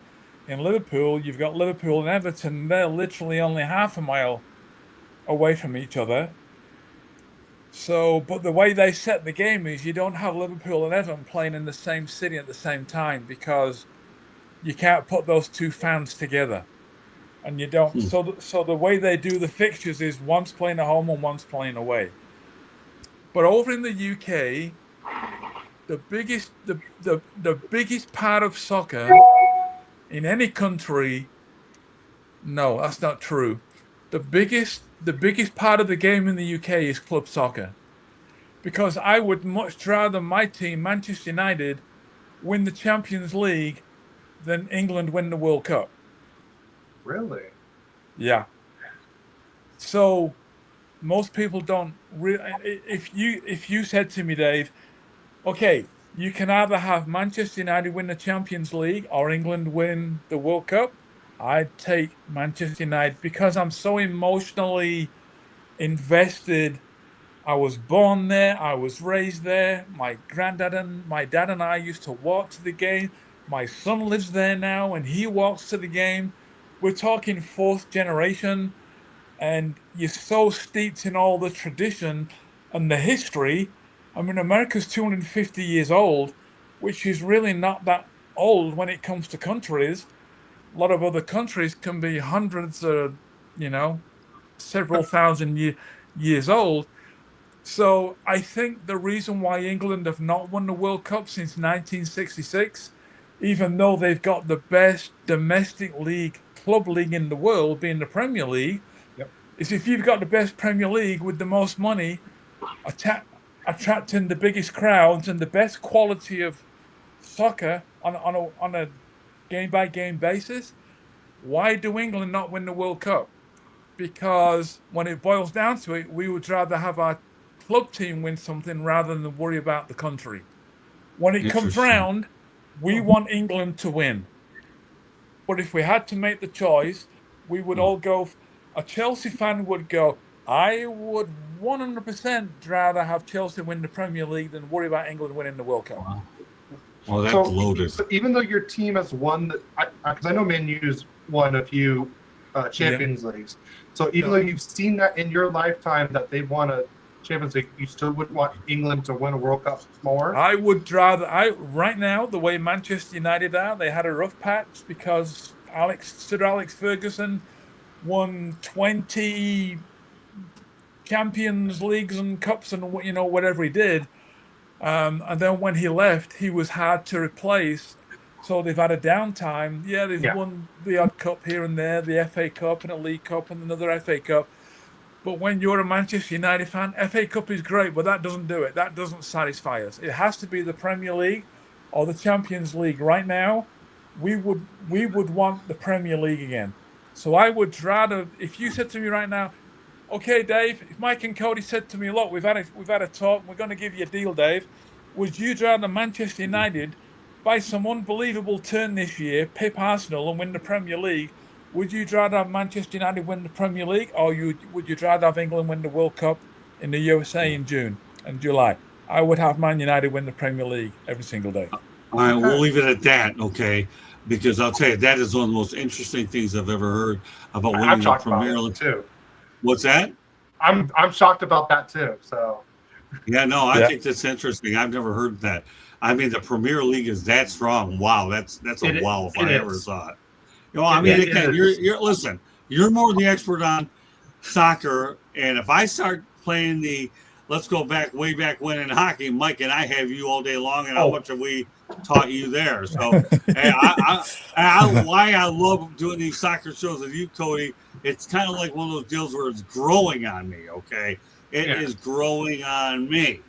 In Liverpool, you've got Liverpool and Everton. They're literally only half a mile away from each other. So, but the way they set the game is you don't have Liverpool and Everton playing in the same city at the same time because you can't put those two fans together. And you don't. So the way they do the fixtures is one's playing at home and one's playing away. But over in the UK, the biggest part of soccer in any country, no, that's not true. The biggest part of the game in the UK is club soccer. Because I would much rather my team, Manchester United, win the Champions League than England win the World Cup.
Really?
Yeah. So most people don't if you said to me, Dave, okay, you can either have Manchester United win the Champions League or England win the World Cup, I'd take Manchester United because I'm so emotionally invested. I was born there, I was raised there. My granddad and my dad and I used to walk to the game. My son lives there now and he walks to the game. We're talking fourth generation. And you're so steeped in all the tradition and the history. I mean, America's 250 years old, which is really not that old when it comes to countries. A lot of other countries can be hundreds of, several thousand years old. So I think the reason why England have not won the World Cup since 1966, even though they've got the best domestic league, club league in the world, being the Premier League, is if you've got the best Premier League with the most money, attracting the biggest crowds and the best quality of soccer on a game-by-game basis, why do England not win the World Cup? Because when it boils down to it, we would rather have our club team win something rather than worry about the country. When it comes round, we want England to win. But if we had to make the choice, we would all go... A Chelsea fan would go, I would 100% rather have Chelsea win the Premier League than worry about England winning the World Cup.
Well, that's loaded.
So even though your team has won, because I know Man U's won a few Champions Leagues. So even though you've seen that in your lifetime that they've won a Champions League, you still would want England to win a World Cup more?
I would rather, right now, the way Manchester United are, they had a rough patch because Sir Alex Ferguson won 20 Champions Leagues and Cups and whatever he did, and then when he left, he was hard to replace. So they've had a downtime. Yeah, they've won the odd cup here and there, the FA Cup and a League Cup and another FA Cup. But when you're a Manchester United fan, FA Cup is great, but that doesn't do it. That doesn't satisfy us. It has to be the Premier League or the Champions League. Right now, we would want the Premier League again. So I would rather, if you said to me right now, okay, Dave, if Mike and Cody said to me, look, we've had a talk, we're going to give you a deal, Dave, would you rather Manchester United, by some unbelievable turn this year, pip Arsenal and win the Premier League? Would you rather have Manchester United win the Premier League, or would you rather have England win the World Cup in the USA in June and July? I would have Man United win the Premier League every single day.
All right, we'll leave it at that, okay? because I'll tell you, that is one of the most interesting things I've ever heard about
I'm
winning the
shocked about
Premier
it
League.
too.
What's that?
I'm shocked about that too. So
Yeah, no, I
Yeah.
think that's interesting. I've never heard that. I mean, the Premier League is that strong. Wow, that's a
It-
wow if
it
I ever
is.
saw it. You know, I mean,
It
again,
is.
you're listen. You're more the expert on soccer, and if I start playing let's go back way back when in hockey, Mike and I have you all day long, and how
Oh.
much have we taught you there? So, hey, why I love doing these soccer shows with you, Cody. It's kind of like one of those deals where it's growing on me. Okay, it is growing on me.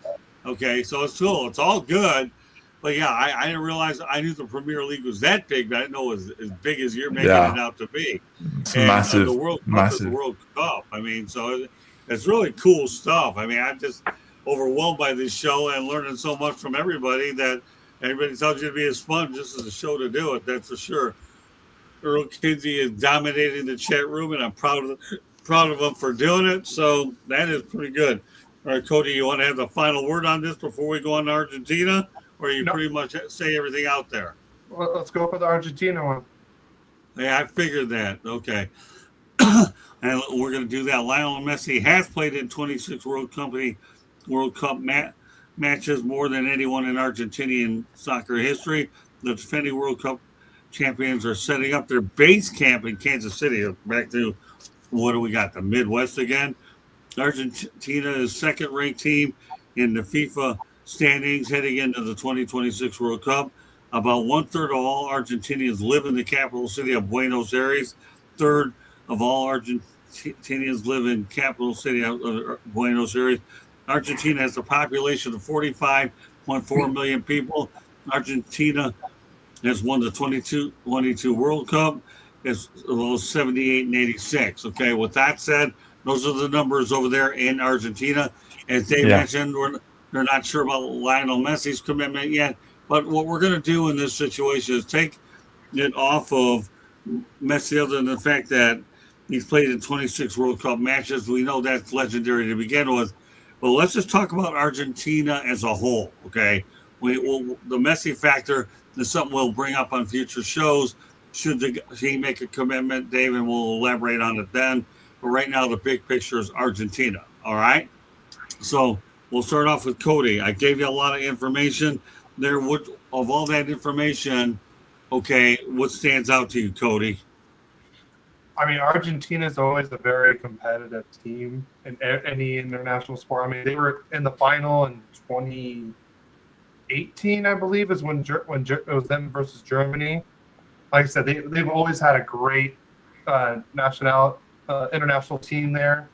Okay, so it's cool. It's all good. But yeah, I didn't realize. I knew the Premier League was that big, but I didn't know it was as big as you're making
Yeah.
it out to be.
It's
And
massive.
the World Cup is
Massive.
the World Cup. I mean, so it's really cool stuff. I mean, I'm just overwhelmed by this show and learning so much from everybody that everybody tells you to be a sponge. This is a show to do it. That's for sure. Earl Kinsey is dominating the chat room, and I'm proud of him for doing it. So that is pretty good. All right, Cody, you want to have the final word on this before we go on to Argentina, or you
No.
pretty much say everything out there?
well, let's go for the Argentina one.
Yeah, I figured that. Okay. And we're going to do that. Lionel Messi has played in 26 World Cup matches, more than anyone in Argentinian soccer history. The defending World Cup champions are setting up their base camp in Kansas City. Back to what do we got? The Midwest again. Argentina is second-ranked team in the FIFA standings heading into the 2026 World Cup. About one-third of all Argentinians live in the capital city of Buenos Aires. Third of all Argentinians live in capital city of Buenos Aires. Argentina has a population of 45.4 million people. Argentina has won the 22 World Cup. It's well 78 and 86. Okay, with that said, those are the numbers over there in Argentina. As Dave mentioned, they're not sure about Lionel Messi's commitment yet. But what we're going to do in this situation is take it off of Messi, other than the fact that he's played in 26 World Cup matches. We know that's legendary to begin with. But let's just talk about Argentina as a whole, okay? The Messi factor is something we'll bring up on future shows. Should he make a commitment, Dave, and we'll elaborate on it then. But right now, the big picture is Argentina, all right? So we'll start off with Cody. I gave you a lot of information there. Of all that information, okay, what stands out to you, Cody?
I mean, Argentina is always a very competitive team in any international sport. I mean, they were in the final in 2018, I believe, is when it was them versus Germany. Like I said, they've always had a great international team there.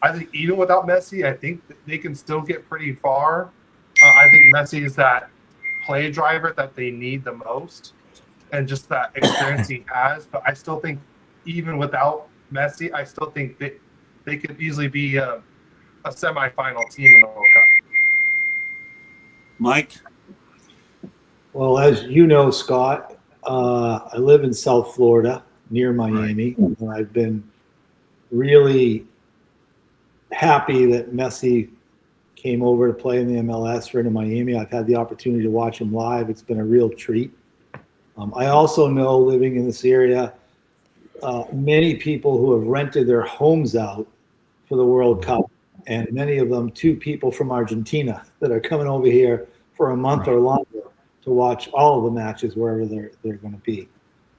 I think even without Messi, I think they can still get pretty far. I think Messi is that play driver that they need the most, and just that experience he has. But I still think, even without Messi, I still think they could easily be a semifinal team in the World Cup.
Mike?
Well, as you know, Scott, I live in South Florida near Miami, and I've been really happy that Messi came over to play in the MLS for Miami. I've had the opportunity to watch him live. It's been a real treat. I also know, living in this area, many people who have rented their homes out for the World Cup, and many of them, 2 people from Argentina that are coming over here for a month or longer to watch all of the matches wherever they're going to be.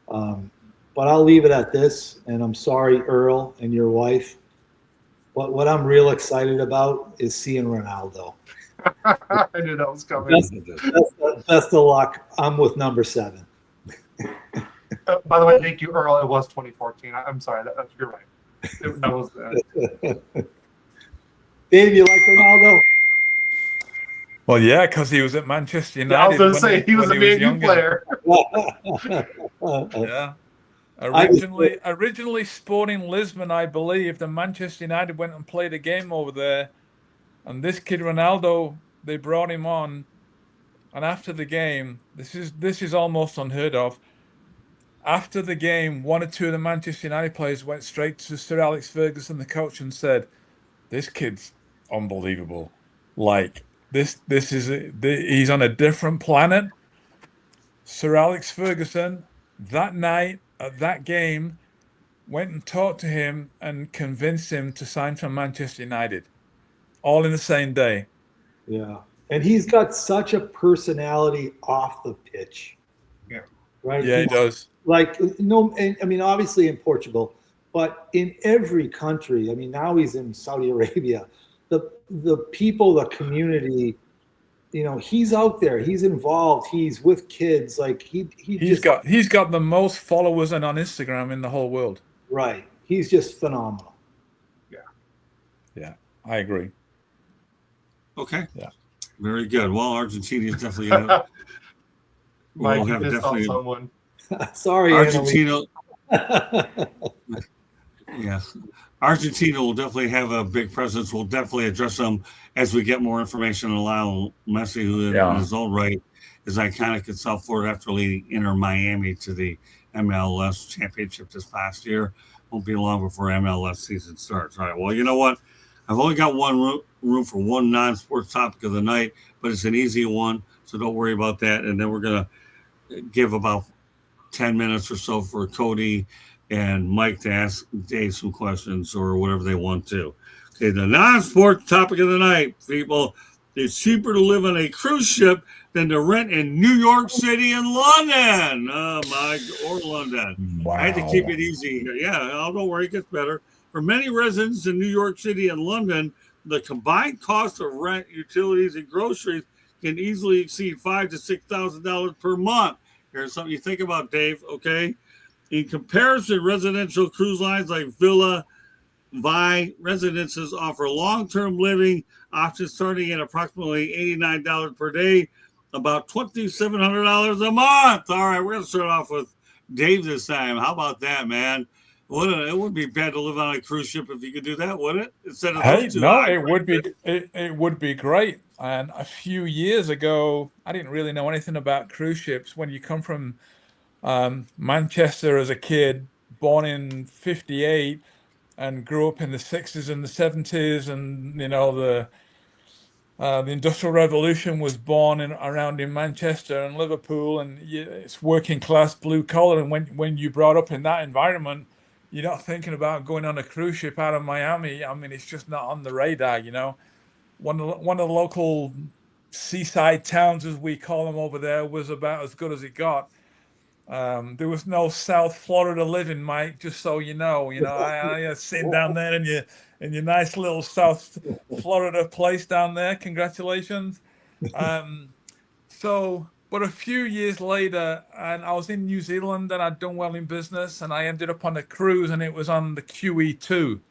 But I'll leave it at this, and I'm sorry, Earl and your wife. But what I'm real excited about is seeing Ronaldo.
I knew that was coming.
Best of luck. I'm with number 7.
By the way, thank you, Earl. It was 2014. I'm sorry. You're right. That was.
Dave, you like Ronaldo?
Well, yeah, because he was at Manchester United.
I was going to say he was a
when
Man U
younger.
player.
Yeah. Originally Sporting Lisbon, I believe, the Manchester United went and played a game over there, and this kid Ronaldo, they brought him on, and after the game, this is almost unheard of. After the game, 1 or 2 of the Manchester United players went straight to Sir Alex Ferguson, the coach, and said, "This kid's unbelievable. Like he's on a different planet." Sir Alex Ferguson that night at that game, went and talked to him and convinced him to sign for Manchester United, all in the same day.
Yeah. And he's got such a personality off the pitch.
Yeah.
Right?
Yeah, he does.
Like, no, I mean, obviously in Portugal, but in every country. I mean, now he's in Saudi Arabia. The people, the community, you know, he's out there. He's involved. He's with kids. Like
he's got the most followers on Instagram in the whole world.
Right. He's just phenomenal.
Yeah, I agree.
Okay.
Yeah.
Very good. Well, Argentina is definitely gonna.
Mike,
We'll
you
have
pissed off
definitely
someone.
Sorry,
Argentina. Yeah, Argentina will definitely have a big presence. We'll definitely address them as we get more information on Lionel Messi, who in his own right is iconic in South Florida after leading Inter Miami to the MLS championship this past year. Won't be long before MLS season starts. All right. Well, you know what? I've only got one room for one non-sports topic of the night, but it's an easy one, so don't worry about that. And then we're gonna give about 10 minutes or so for Cody and Mike to ask Dave some questions or whatever they want to. Okay, the non-sport topic of the night, people. It's cheaper to live on a cruise ship than to rent in New York City and London. Or London.
Wow.
I had to keep it easy here. Yeah, don't worry, it gets better. For many residents in New York City and London, the combined cost of rent, utilities, and groceries can easily exceed $5,000 to $6,000 per month. Here's something you think about, Dave, okay? In comparison, residential cruise lines like Villa Vi Residences offer long-term living options starting at approximately $89 per day, about $2,700 a month. All right, we're going to start off with Dave this time. How about that, man? It wouldn't be bad to live on a cruise ship if you could do that, would it? Instead of those two.
No, it would be. It would be great. And a few years ago, I didn't really know anything about cruise ships. When you come from Manchester as a kid, born in '58, and grew up in the '60s and the '70s, and you know the Industrial Revolution was born around in Manchester and Liverpool, and it's working class, blue collar. And when you brought up in that environment, you're not thinking about going on a cruise ship out of Miami. I mean, it's just not on the radar, you know. One of the local seaside towns, as we call them over there, was about as good as it got. There was no South Florida living, Mike. Just so you know, I sitting down there in your nice little South Florida place down there. Congratulations. But a few years later, and I was in New Zealand, and I'd done well in business, and I ended up on a cruise, and it was on the QE2.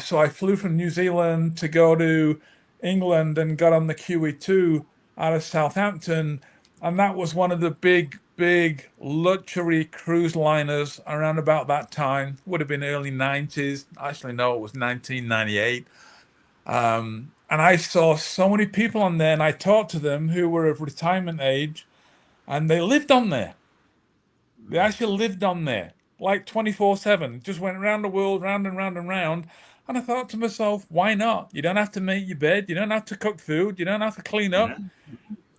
So I flew from New Zealand to go to England and got on the QE2 out of Southampton. And that was one of the big luxury cruise liners around about that time. Would have been early 90s. Actually, no, it was 1998. And I saw so many people on there, and I talked to them who were of retirement age, and they lived on there. They actually lived on there, like 24/7, just went around the world, round and round and round. And I thought to myself, why not? You don't have to make your bed. You don't have to cook food. You don't have to clean up.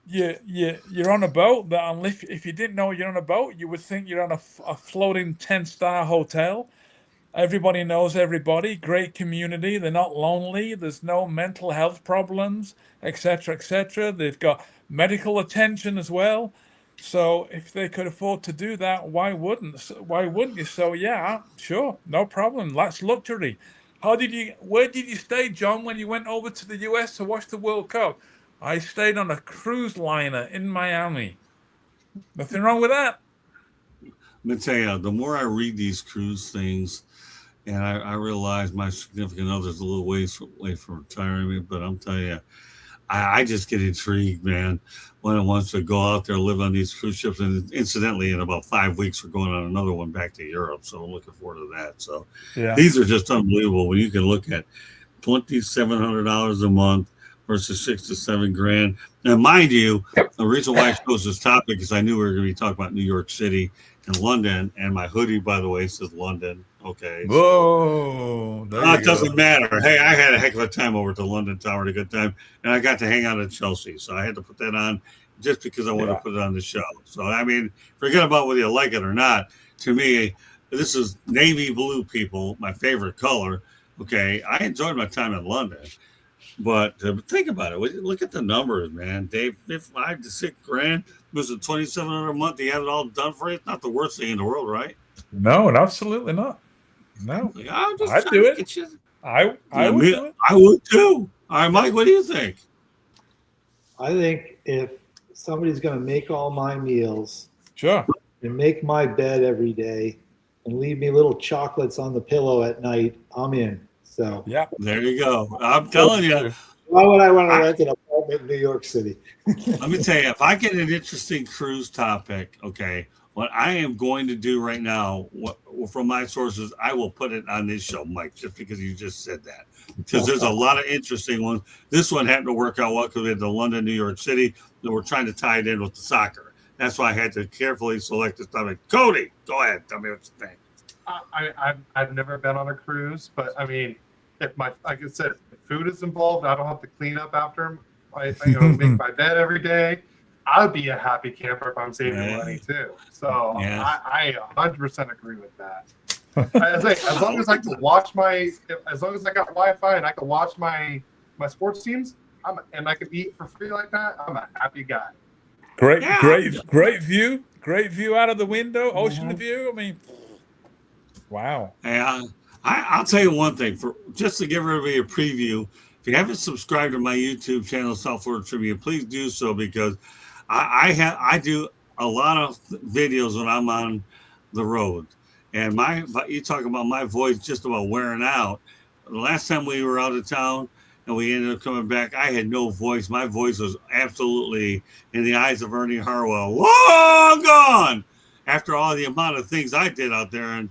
You're on a boat. If you didn't know you're on a boat, you would think you're on a floating 10-star hotel. Everybody knows everybody. Great community. They're not lonely. There's no mental health problems, etc., etc. They've got medical attention as well. So if they could afford to do that, why wouldn't you? So yeah, sure, no problem. That's luxury. Where did you stay, John, when you went over to the US to watch the World Cup? I stayed on a cruise liner in Miami. Nothing wrong with that.
Let me tell you, the more I read these cruise things, and I realize my significant other's a little ways away from retirement, but I'm telling you, I just get intrigued, man, when it wants to go out there, live on these cruise ships. And incidentally, in about 5 weeks, we're going on another one back to Europe. So I'm looking forward to that. So These are just unbelievable when you can look at $2,700 a month versus $6,000 to $7,000. Now, mind you, the reason why I chose this topic is I knew we were going to be talking about New York City and London. And my hoodie, by the way, says London. Okay.
Whoa.
It doesn't matter. Hey, I had a heck of a time over to London Tower, a good time, and I got to hang out at Chelsea, so I had to put that on just because I want
Yeah.
to put it on the show. So I mean, forget about whether you like it or not. To me, this is navy blue, people, my favorite color. Okay, I enjoyed my time in London, but think about it. Look at the numbers, man. Dave, 5 to 6 grand was it 2,700 a month. He had it all done for you. It's not the worst thing in the world, right?
No, absolutely not. No,
Like, I'm just
I'd
trying
do
to
it.
get you.
I would do it.
I would too. All right, Mike, what do you think?
I think if somebody's going to make all my meals
Sure.
and make my bed every day and leave me little chocolates on the pillow at night, I'm in. So
Yeah.
There you go. I'm telling you.
why would I want to rent an apartment in New York City?
Let me tell you, if I get an interesting cruise topic, okay, what I am going to do right now, from my sources, I will put it on this show, Mike, just because you just said that. Because there's a lot of interesting ones. This one happened to work out well because we had the London, New York City, and we're trying to tie it in with the soccer. That's why I had to carefully select this topic. Cody, go ahead. Tell me what you think.
I've never been on a cruise, but I mean, if like I said, if food is involved, I don't have to clean up after him. I make my bed every day. I'd be a happy camper if I'm saving money too. So
Yeah.
I 100% agree with that. As long as I can watch as long as I got Wi-Fi and I can watch my sports teams, and I can eat for free like that, I'm a happy guy.
Great,
Yeah.
great view. Great view out of the window, ocean view. I mean, wow.
And I'll tell you one thing, just to give everybody a preview. If you haven't subscribed to my YouTube channel, South Florida Trivia, please do so, because I do a lot of videos when I'm on the road. And you talk about my voice just about wearing out. The last time we were out of town and we ended up coming back, I had no voice. My voice was absolutely, in the eyes of Ernie Harwell, long gone after all the amount of things I did out there. And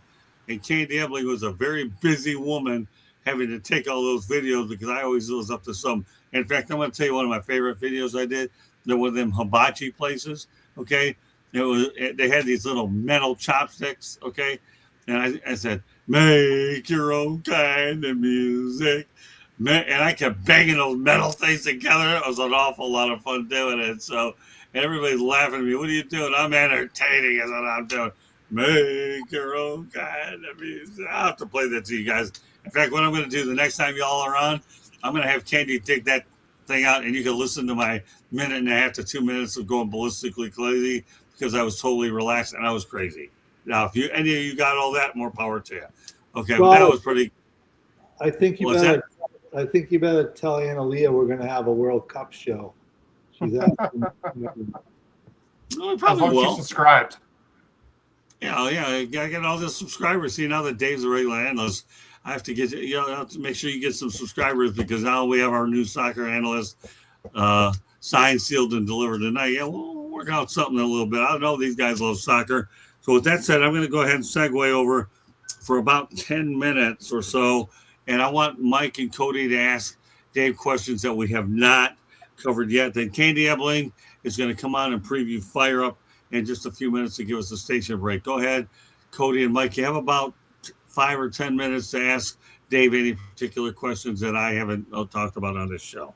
Candy Ebling was a very busy woman having to take all those videos because I always was up to some. In fact, I'm going to tell you one of my favorite videos I did. There were them hibachi places, okay? They had these little metal chopsticks, okay? And I said, make your own kind of music. And I kept banging those metal things together. It was an awful lot of fun doing it. So everybody's laughing at me. What are you doing? I'm entertaining is what I'm doing. Make your own kind of music. I'll have to play that to you guys. In fact, what I'm going to do the next time y'all are on, I'm going to have Candy take that thing out and you can listen to my 1.5 to 2 minutes of going ballistically crazy because I was totally relaxed and I was crazy. Now, if any of you got all that, more power to you. Okay, well, that was pretty.
I think you better tell Annalea we're going to have a World Cup show. She's asking.
Well,
As
probably
long as
will.
she's subscribed.
Yeah, I gotta get all the subscribers. See, now that Dave's a regular analyst, I have to get I have to make sure you get some subscribers because now we have our new soccer analyst signed, sealed, and delivered tonight. Yeah, we'll work out something a little bit. I know these guys love soccer. So with that said, I'm going to go ahead and segue over for about 10 minutes or so, and I want Mike and Cody to ask Dave questions that we have not covered yet. Then Candy Ebling is going to come on and preview Fire Up in just a few minutes to give us a station break. Go ahead, Cody and Mike. You have about 5 or 10 minutes to ask Dave any particular questions that I haven't talked about on this show.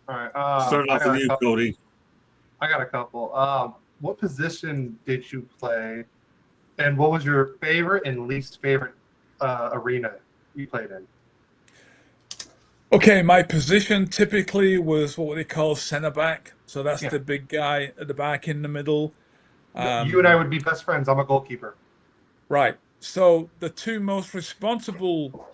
All right.
Start off with you, Cody.
I got a couple. What position did you play, and what was your favorite and least favorite arena you played in?
Okay, my position typically was what they call center back. So that's the big guy at the back in the middle.
You and I would be best friends. I'm a goalkeeper.
Right. So the two most responsible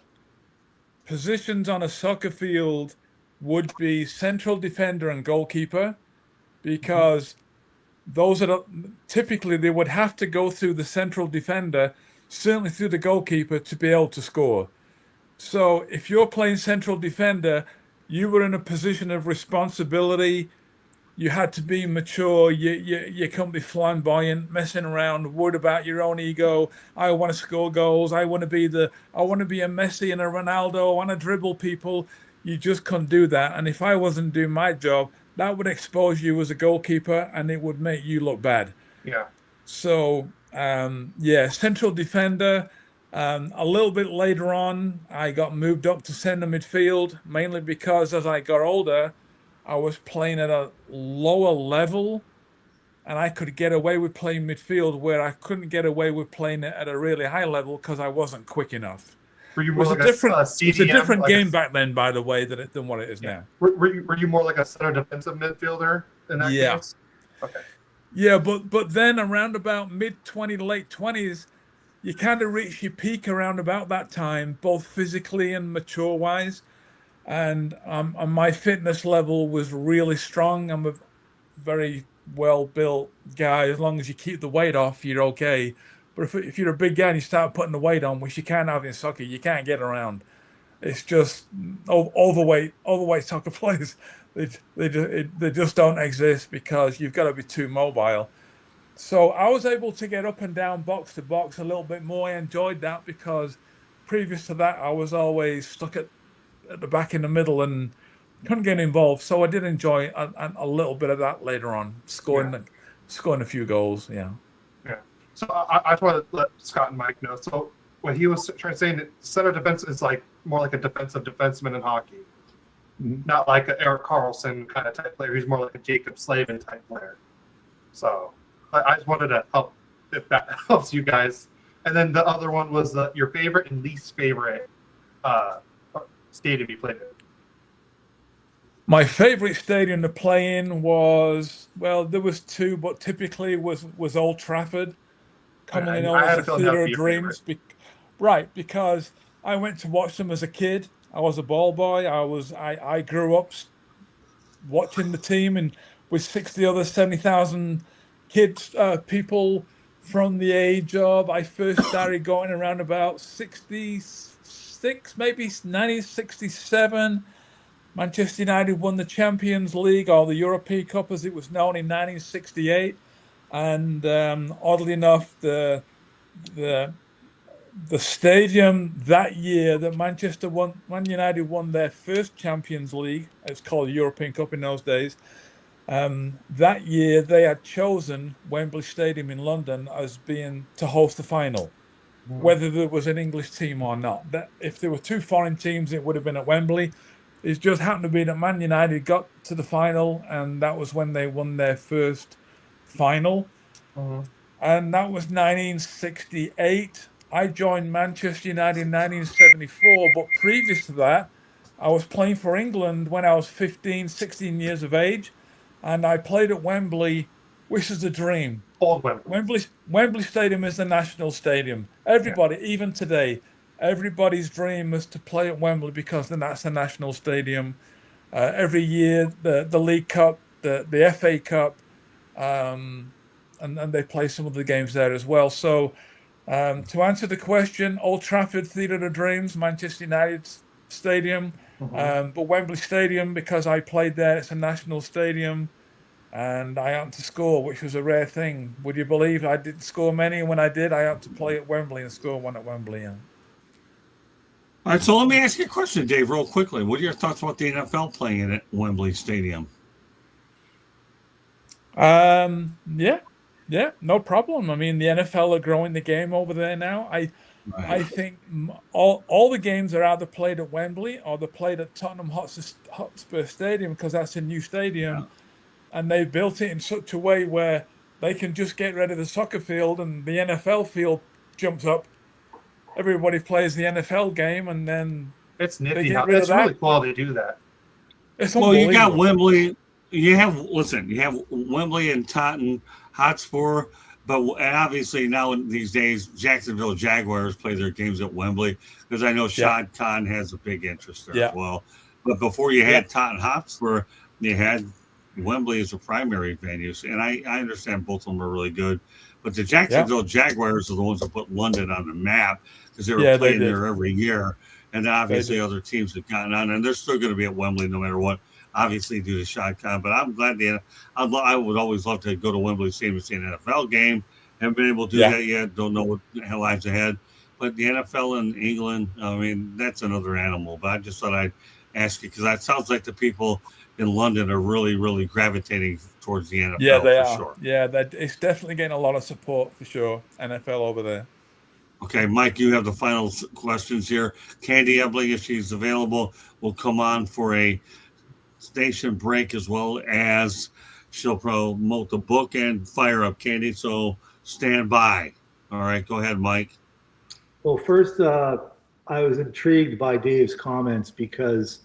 positions on a soccer field would be central defender and goalkeeper, because those are typically they would have to go through the central defender, certainly through the goalkeeper, to be able to score. So if you're playing central defender, you were in a position of responsibility. You had to be mature. You can't be flamboyant, messing around, worried about your own ego. I want to score goals. I want to be a Messi and a Ronaldo. I want to dribble people. You just couldn't do that. And if I wasn't doing my job, that would expose you as a goalkeeper, and it would make you look bad.
Yeah.
So central defender. A little bit later on, I got moved up to center midfield, mainly because as I got older, I was playing at a lower level, and I could get away with playing midfield where I couldn't get away with playing it at a really high level because I wasn't quick enough.
Were you
It
more
was a
like
different,
a
it was a
CDM?
different
like
game back then, by the way, than what it is
Yeah.
now.
Were you more like a center defensive midfielder in that
Yeah.
case? Okay.
Yeah, but then around about mid-20 to late 20s, you kind of reach your peak around about that time, both physically and mature-wise. And my fitness level was really strong. I'm a very well-built guy. As long as you keep the weight off, you're okay. But if you're a big guy and you start putting the weight on, which you can't have in soccer, you can't get around. It's just overweight soccer players. They just don't exist because you've got to be too mobile. So I was able to get up and down box to box a little bit more. I enjoyed that because previous to that, I was always stuck at the back in the middle and couldn't get involved. So I did enjoy a little bit of that later on, scoring a few goals. Yeah.
Yeah. So I just want to let Scott and Mike know. So what he was trying to say, that center defense is like more like a defensive defenseman in hockey, not like an Eric Carlson kind of type player. He's more like a Jacob Slavin type player. So I just wanted to help if that helps you guys. And then the other one was your favorite and least favorite stadium you played in.
My favorite stadium to play in was, well, there was two, but typically was Old Trafford, commonly known
I had
as
a
the
feeling that
Theatre
would
of
be your
Dreams. Right, because I went to watch them as a kid. I was a ball boy. I grew up watching the team and with 60 other 70,000 kids, people from the age of, I first started going around about 66, maybe 1967. Manchester United won the Champions League, or the European Cup as it was known, in 1968. And oddly enough, the stadium that year that Man United won their first Champions League, it's called the European Cup in those days. That year they had chosen Wembley Stadium in London as being to host the final, whether there was an English team or not. That if there were two foreign teams, it would have been at Wembley. It just happened to be that Man United got to the final, and that was when they won their first final. And that was 1968. I joined Manchester United in 1974, but previous to that, I was playing for England when I was 15, 16 years of age, and I played at Wembley, which is a dream.
Old Wembley.
Wembley Stadium is the national stadium. Everybody, even today, everybody's dream is to play at Wembley because then that's the national stadium. Every year, the League Cup, the FA Cup, and they play some of the games there as well. So to answer the question, Old Trafford, Theatre of Dreams, Manchester United Stadium, but Wembley Stadium, because I played there, it's a national stadium, and I happened to score, which was a rare thing. Would you believe I didn't score many? And when I did, I happened to play at Wembley and score one at Wembley. Yeah.
All right, so let me ask you a question, Dave, real quickly. What are your thoughts about the NFL playing in at Wembley Stadium?
Yeah, no problem. I mean, the NFL are growing the game over there now. I think all the games are either played at Wembley or they're played at Tottenham Hotspur Stadium because that's a new stadium, and they've built it in such a way where they can just get rid of the soccer field and the NFL field jumps up. Everybody plays the NFL game, and then
It's
they
nifty.
get rid
It's
of
really
that.
cool they do that.
It's
Well, you got
unbelievable.
Wembley. You have Wembley and Tottenham Hotspur, but and obviously now these days Jacksonville Jaguars play their games at Wembley because I know Shad Khan has a big interest there as well. But before you had Tottenham Hotspur, you had Wembley as a primary venue, and I understand both of them are really good. But the Jacksonville Jaguars are the ones that put London on the map because they were playing there every year. And then obviously other teams have gotten on, and they're still going to be at Wembley no matter what, obviously due to Shad Khan. But I'm glad I would always love to go to Wembley Stadium and see an NFL game. Haven't been able to do that yet. Don't know what the hell lies ahead. But the NFL in England, I mean, that's another animal. But I just thought I'd ask you because that sounds like the people in London are really, really gravitating towards the NFL.
Yeah, they
for
are.
Sure.
Yeah, it's definitely getting a lot of support for sure. NFL over there.
Okay, Mike, you have the final questions here. Candy Ebling, if she's available, will come on for a station break, as well as she'll promote the book and Fire Up Candy. So stand by. All right, go ahead, Mike.
Well, first, I was intrigued by Dave's comments because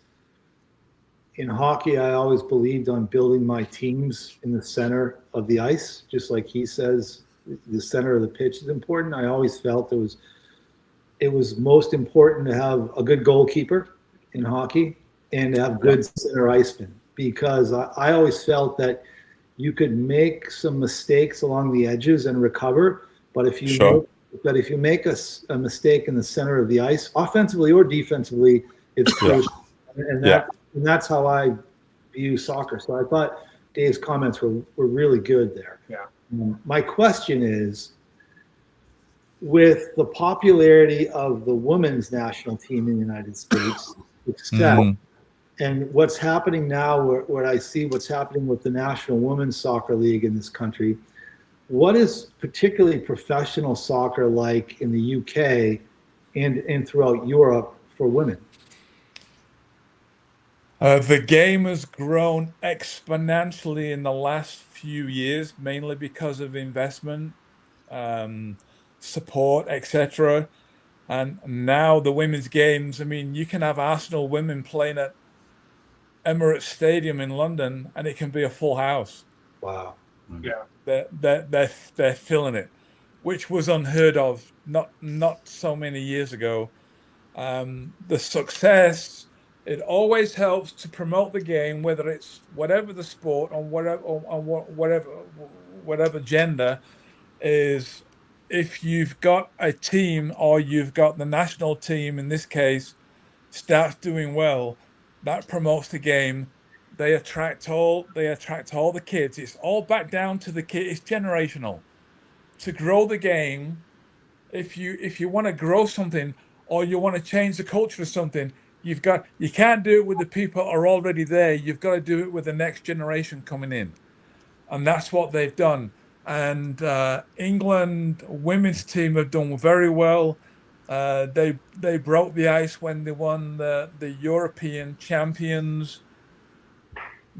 in hockey, I always believed on building my teams in the center of the ice, just like he says, the center of the pitch is important. I always felt it was most important to have a good goalkeeper in hockey and to have good center icemen, because I always felt that you could make some mistakes along the edges and recover, but if you make a mistake in the center of the ice, offensively or defensively, it's crucial. And that's how I view soccer. So I thought Dave's comments were really good there.
Yeah.
My question is, with the popularity of the women's national team in the United States, and what's happening now, where I see what's happening with the National Women's Soccer League in this country, what is particularly professional soccer like in the UK and throughout Europe for women?
The game has grown exponentially in the last few years, mainly because of investment, support, etc. And now the women's games, I mean, you can have Arsenal women playing at Emirates Stadium in London, and it can be a full house.
Wow.
Yeah.
They're filling it, which was unheard of not so many years ago. The success, it always helps to promote the game, whether it's whatever the sport or whatever gender is. If you've got a team, or you've got the national team in this case, starts doing well, that promotes the game. They attract all the kids. It's all back down to the kids. It's generational. To grow the game, if you want to grow something, or you want to change the culture of something, you can't do it with the people who are already there. You've got to do it with the next generation coming in, and that's what they've done. And England women's team have done very well. They broke the ice when they won the European champions.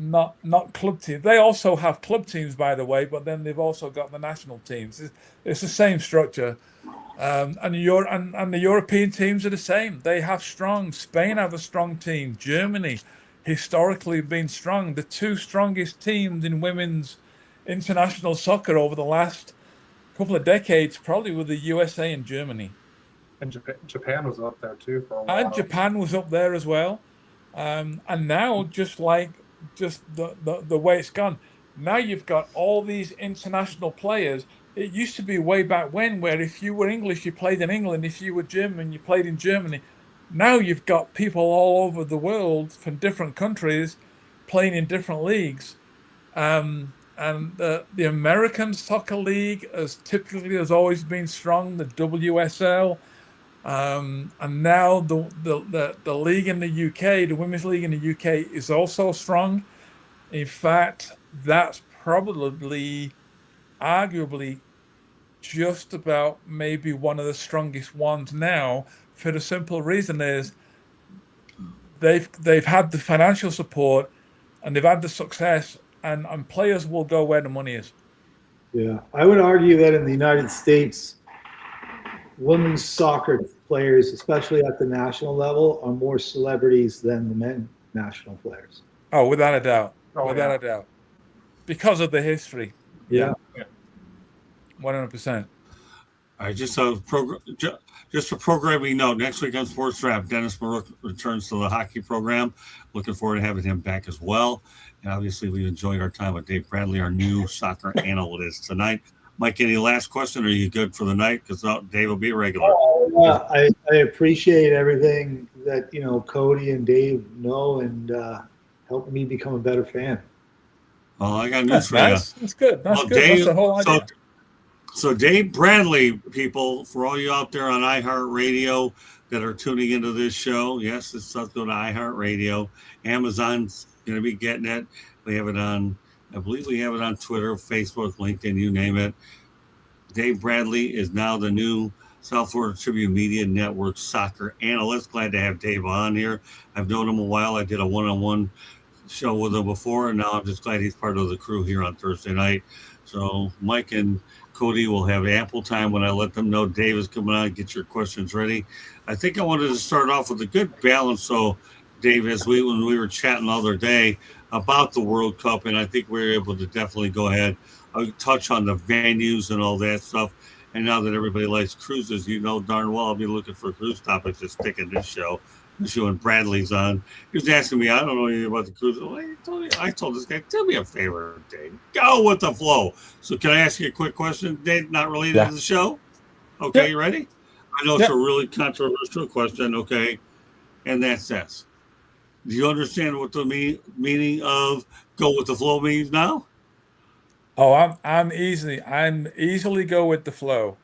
Not club teams. They also have club teams, by the way, but then they've also got the national teams. It's the same structure. And the European teams are the same. They have strong. Spain have a strong team. Germany historically have been strong. The two strongest teams in women's international soccer over the last couple of decades probably were the USA and Germany.
And Japan was up there too for a while.
And Japan was up there as well. And now, just the way it's gone, now you've got all these international players. It used to be way back when, where if you were English, you played in England. If you were German, you played in Germany. Now you've got people all over the world from different countries playing in different leagues. And the American Soccer League has always been strong, the WSL. And now the league in the UK, the women's league in the UK, is also strong. In fact, that's probably, arguably, just about maybe one of the strongest ones now, for the simple reason is they've had the financial support and they've had the success, and players will go where the money is.
Yeah, I would argue that in the United States, women's soccer players, especially at the national level, are more celebrities than the men national players.
Oh, without a doubt.
Oh,
Without a doubt. Because of the history.
Yeah.
100%.
All right, just a programming note. Next week on Sports Wrap, Dennis Marook returns to the hockey program. Looking forward to having him back as well. And obviously, we enjoyed our time with Dave Bradley, our new soccer analyst tonight. Mike, any last question? Or are you good for the night? Because Dave will be regular.
I appreciate everything that Cody and Dave know, and helped me become a better fan.
Well, I got news for
Nice.
you.
That's good. That's good.
Dave,
That's the whole idea.
So Dave Bradley, people, for all you out there on iHeartRadio that are tuning into this show, yes, this stuff's going to iHeartRadio. Amazon's going to be getting it. We have it on, I believe we have it on Twitter, Facebook, LinkedIn, you name it. Dave Bradley is now the new South Florida Tribune Media Network soccer analyst. Glad to have Dave on here. I've known him a while. I did a one-on-one show with him before, and now I'm just glad he's part of the crew here on Thursday night. So Mike and Cody will have ample time when I let them know Dave is coming on. Get your questions ready. I think I wanted to start off with a good balance. So, Dave, when we were chatting the other day about the World Cup, and I think we were able to definitely go ahead, touch on the venues and all that stuff. And now that everybody likes cruises, you know darn well I'll be looking for cruise topics to stick in this show. When Bradley's on, he was asking me, I don't know anything about the cruise. I told this guy, do me a favor, Dave, go with the flow. So can I ask you a quick question, Dave, not related to the show? Okay,
Yep.
You ready? I know it's a really controversial question, okay? And that's this. Do you understand what the meaning of go with the flow means now?
Oh, I'm easily go with the flow.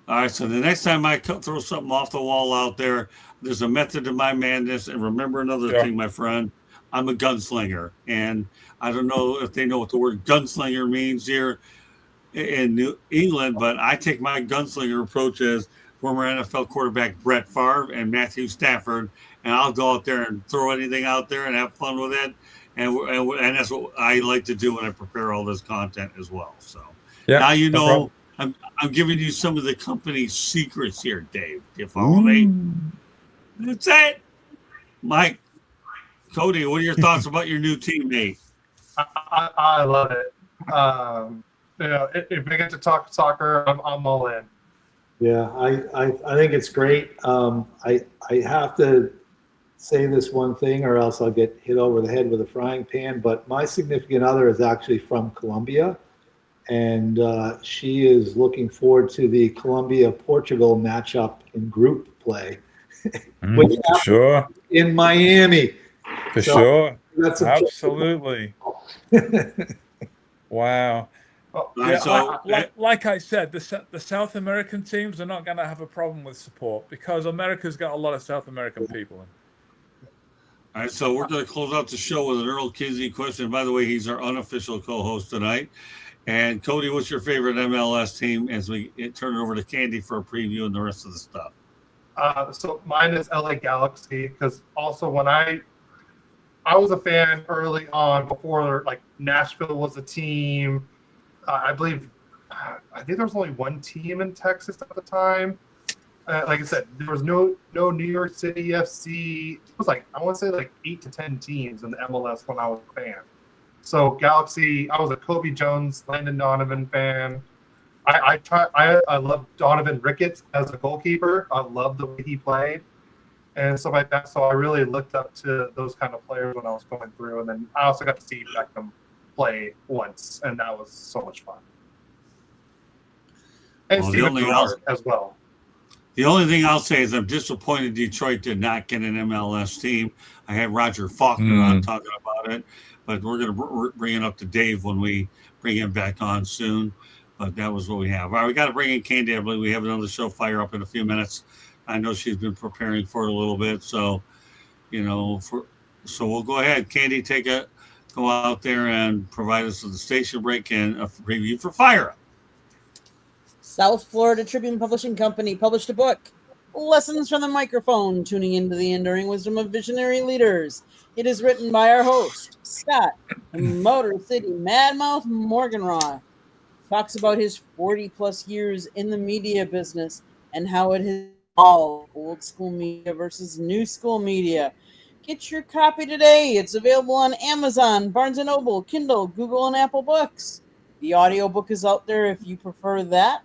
All right, so the next time I throw something off the wall out there, there's a method to my madness. And remember another thing, my friend, I'm a gunslinger. And I don't know if they know what the word gunslinger means here in New England, but I take my gunslinger approach as former NFL quarterback Brett Favre and Matthew Stafford, and I'll go out there and throw anything out there and have fun with it. And that's what I like to do when I prepare all this content as well. So now you know I'm giving you some of the company's secrets here, Dave. Do you follow me? That's it. Mike, Cody, what are your thoughts about your new teammate?
I love it. If we get to talk soccer, I'm all in.
Yeah, I think it's great. I have to say this one thing or else I'll get hit over the head with a frying pan, but my significant other is actually from Colombia, and she is looking forward to the Colombia-Portugal matchup in group play.
For sure.
In Miami.
For sure.
That's
absolutely. Wow. Like I said, the South American teams are not going to have a problem with support because America's got a lot of South American people in.
All right, so we're going to close out the show with an Earl Kinsey question. By the way, he's our unofficial co-host tonight. And Cody, what's your favorite MLS team as we turn it over to Candy for a preview and the rest of the stuff?
So mine is LA Galaxy because also when I was a fan early on before like Nashville was a team. I think there was only one team in Texas at the time. Like I said, there was no New York City FC. It was I want to say 8 to 10 teams in the MLS when I was a fan. So Galaxy, I was a Kobe Jones, Landon Donovan fan. I love Donovan Ricketts as a goalkeeper. I love the way he played and stuff like that. So I really looked up to those kind of players when I was going through. And then I also got to see Beckham play once, and that was so much fun. And Steven Gerrard as well.
The only thing I'll say is I'm disappointed Detroit did not get an MLS team. I had Roger Faulkner on talking about it, but we're going to bring it up to Dave when we bring him back on soon. But that was what we have. All right, we got to bring in Candy. I believe we have another show fire up in a few minutes. I know she's been preparing for it a little bit, so so we'll go ahead. Candy, go out there and provide us with the station break and a preview for Fire Up.
South Florida Tribune Publishing Company published a book, Lessons from the Microphone, Tuning into the Enduring Wisdom of Visionary Leaders. It is written by our host, Scott, Motor City Madmouth Morganroth. Talks about his 40-plus years in the media business and how it has evolved, old school media versus new school media. Get your copy today. It's available on Amazon, Barnes & Noble, Kindle, Google, and Apple Books. The audiobook is out there if you prefer that.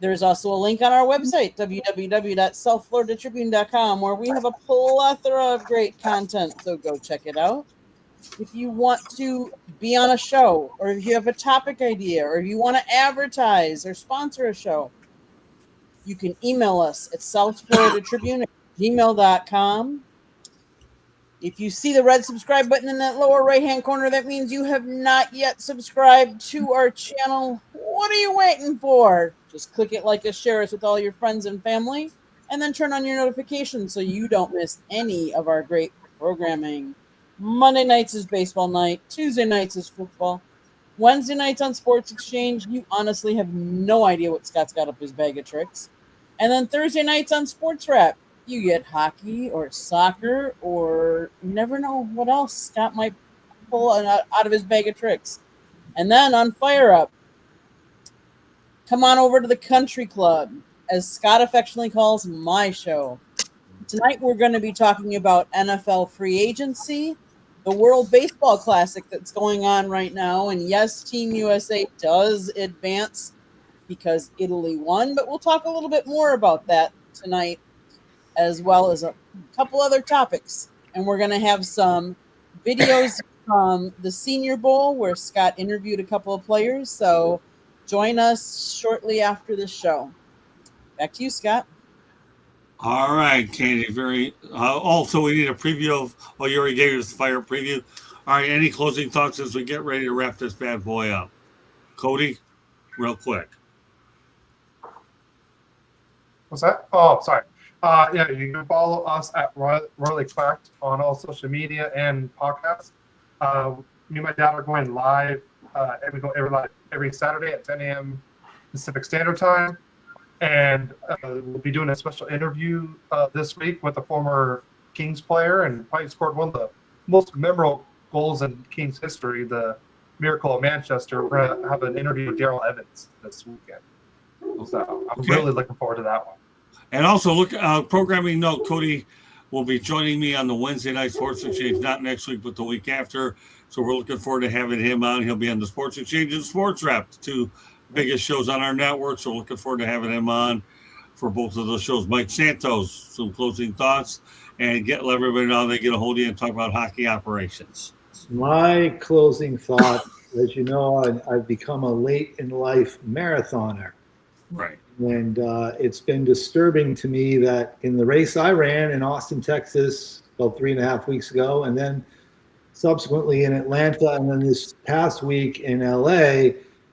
There's also a link on our website, www.southfloridatribune.com, where we have a plethora of great content, so go check it out. If you want to be on a show, or if you have a topic idea, or if you want to advertise or sponsor a show, you can email us at southfloridatribune@gmail.com. If you see the red subscribe button in that lower right-hand corner, that means you have not yet subscribed to our channel. What are you waiting for? Just click it, like us, share us with all your friends and family, and then turn on your notifications so you don't miss any of our great programming. Monday nights is baseball night. Tuesday nights is football. Wednesday nights on Sports Exchange, you honestly have no idea what Scott's got up his bag of tricks. And then Thursday nights on Sports Wrap, You get hockey or soccer, or you never know what else Scott might pull out of his bag of tricks. And then on Fire Up, come on over to the Country Club, as Scott affectionately calls my show. Tonight we're going to be talking about NFL free agency, the World Baseball Classic that's going on right now, and yes, Team USA does advance because Italy won, but we'll talk a little bit more about that tonight, as well as a couple other topics. And we're going to have some videos from the Senior Bowl where Scott interviewed a couple of players. So join us shortly after the show. Back to you, Scott.
All right, Candy. Also, we need a preview of. Well, you already gave us the Fire preview. All right. Any closing thoughts as we get ready to wrap this bad boy up? Cody, real quick.
What's that? Oh, sorry. Yeah, you can follow us at Royally Cracked on all social media and podcasts. Me and my dad are going live every Saturday at 10 a.m. Pacific Standard Time. And we'll be doing a special interview this week with a former Kings player and probably scored one of the most memorable goals in Kings history, the Miracle of Manchester. We're going to have an interview with Daryl Evans this weekend. So I'm really looking forward to that one.
And also, look, programming note, Cody will be joining me on the Wednesday Night Sports Exchange, not next week, but the week after. So we're looking forward to having him on. He'll be on the Sports Exchange and Sports Wrap, the two biggest shows on our network. So looking forward to having him on for both of those shows. Mike Santos, some closing thoughts, and let everybody know they get a hold of you and talk about hockey operations.
My closing thought, as you know, I've become a late in life marathoner.
Right.
And it's been disturbing to me that in the race I ran in Austin, Texas, about 3.5 weeks ago, and then subsequently in Atlanta, and then this past week in LA,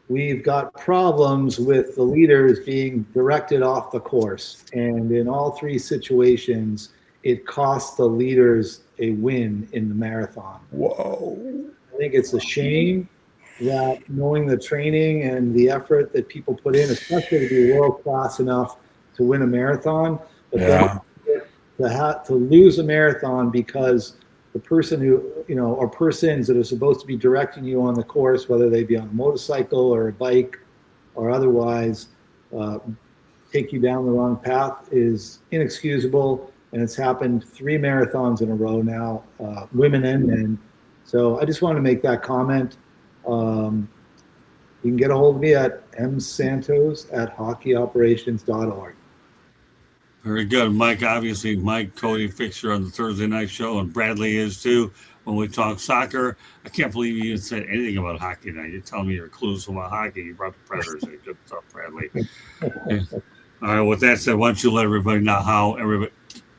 we've got problems with the leaders being directed off the course. And in all three situations, it cost the leaders a win in the marathon.
Whoa.
I think it's a shame that knowing the training and the effort that people put in, especially to be world class enough to win a marathon, but then to lose a marathon because the person who, or persons that are supposed to be directing you on the course, whether they be on a motorcycle or a bike or otherwise, take you down the wrong path is inexcusable. And it's happened 3 marathons in a row now, women and men. So I just want to make that comment. You can get a hold of me at msantos@hockeyoperations.org.
Very good. Mike, obviously, Cody fixture on the Thursday night show, and Bradley is too when we talk soccer. I can't believe you even said anything about hockey now. You're telling me your clues about hockey. You brought the Predators in. Good stuff, Bradley. Yeah. All right, with that said, why don't you let everybody know how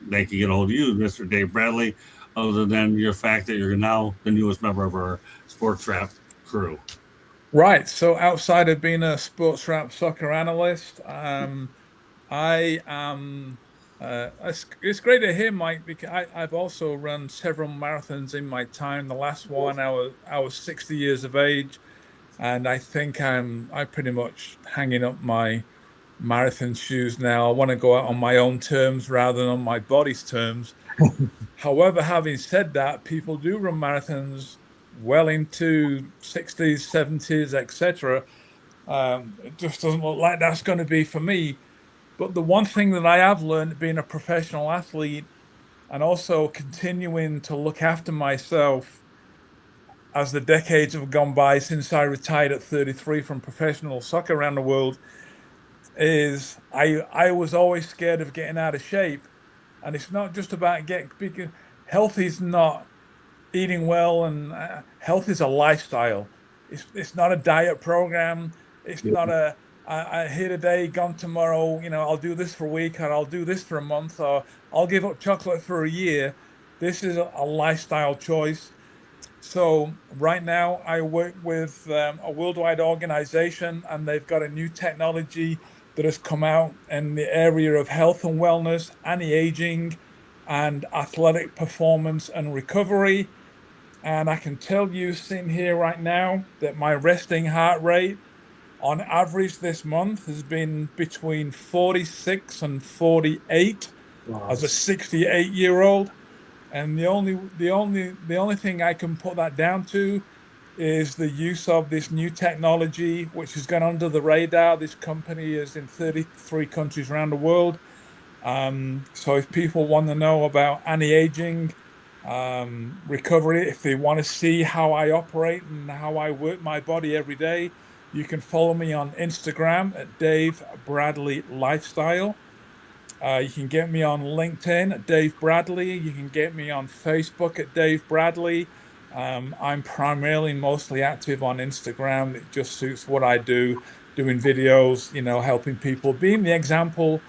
they can get a hold of you, Mr. Dave Bradley, other than your fact that you're now the newest member of our Sports Wrap crew.
Right. So outside of being a Sports Wrap soccer analyst, I am. It's great to hear, Mike, because I've also run several marathons in my time. The last one, I was 60 years of age, and I think I'm pretty much hanging up my marathon shoes now. I want to go out on my own terms rather than on my body's terms. However, having said that, people do run marathons well into 60s, 70s, etc. It just doesn't look like that's going to be for me. But the one thing that I have learned being a professional athlete and also continuing to look after myself as the decades have gone by since I retired at 33 from professional soccer around the world is I was always scared of getting out of shape. And it's not just about because health is not eating well, and health is a lifestyle. It's not a diet program. It's not I here today, gone tomorrow. I'll do this for a week, or I'll do this for a month, or I'll give up chocolate for a year. This is a lifestyle choice. So right now, I work with a worldwide organization, and they've got a new technology that has come out in the area of health and wellness, anti-aging, and athletic performance and recovery. And I can tell you, sitting here right now, that my resting heart rate on average this month has been between 46 and 48.
Wow.
as a 68-year-old, and the only thing I can put that down to is the use of this new technology, which has gone under the radar. This company is in 33 countries around the world. So if people want to know about anti-aging, recovery, if they want to see how I operate and how I work my body every day, you can follow me on Instagram at Dave Bradley Lifestyle. You can get me on LinkedIn at Dave Bradley. You can get me on Facebook at Dave Bradley. I'm primarily mostly active on Instagram. It just suits what I do, doing videos, helping people, being the example.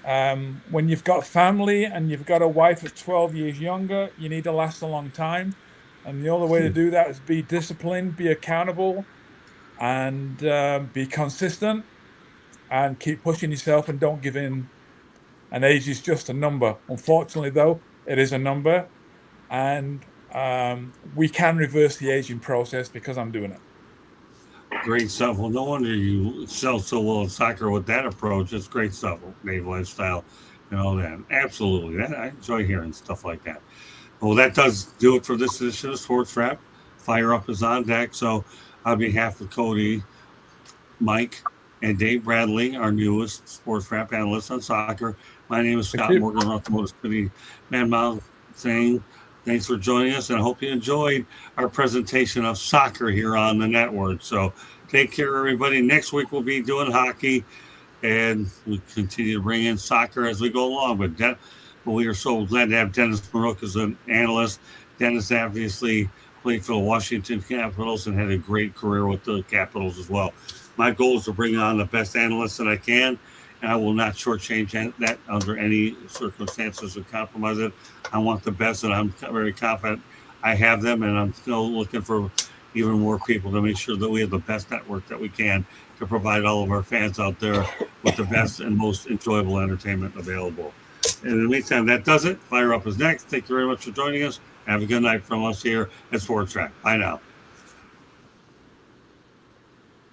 When you've got family and you've got a wife that's 12 years younger, you need to last a long time. And the only way to do that is be disciplined, be accountable, and be consistent, and keep pushing yourself and don't give in. And age is just a number. Unfortunately, though, it is a number. And we can reverse the aging process because I'm doing it.
Great stuff. Well, no wonder you sell so well in soccer with that approach. It's great stuff, Dave Lifestyle, and all that. Absolutely. I enjoy hearing stuff like that. Well, that does do it for this edition of Sports Wrap. Fire Up is on deck. So, on behalf of Cody, Mike, and Dave Bradley, our newest Sports Wrap analyst on soccer, my name is Scott Morgan, Automotive City Man Mouth, saying thanks for joining us, and I hope you enjoyed our presentation of soccer here on the network. So take care, everybody. Next week we'll be doing hockey, and we continue to bring in soccer as we go along. But we are so glad to have Dennis Marook as an analyst. Dennis obviously played for the Washington Capitals and had a great career with the Capitals as well. My goal is to bring on the best analysts that I can, and I will not shortchange that under any circumstances or compromise it. I want the best, and I'm very confident I have them, and I'm still looking for even more people to make sure that we have the best network that we can to provide all of our fans out there with the best and most enjoyable entertainment available. And in the meantime, that does it. Fire Up is next. Thank you very much for joining us. Have a good night from us here at Sports Track. Bye now.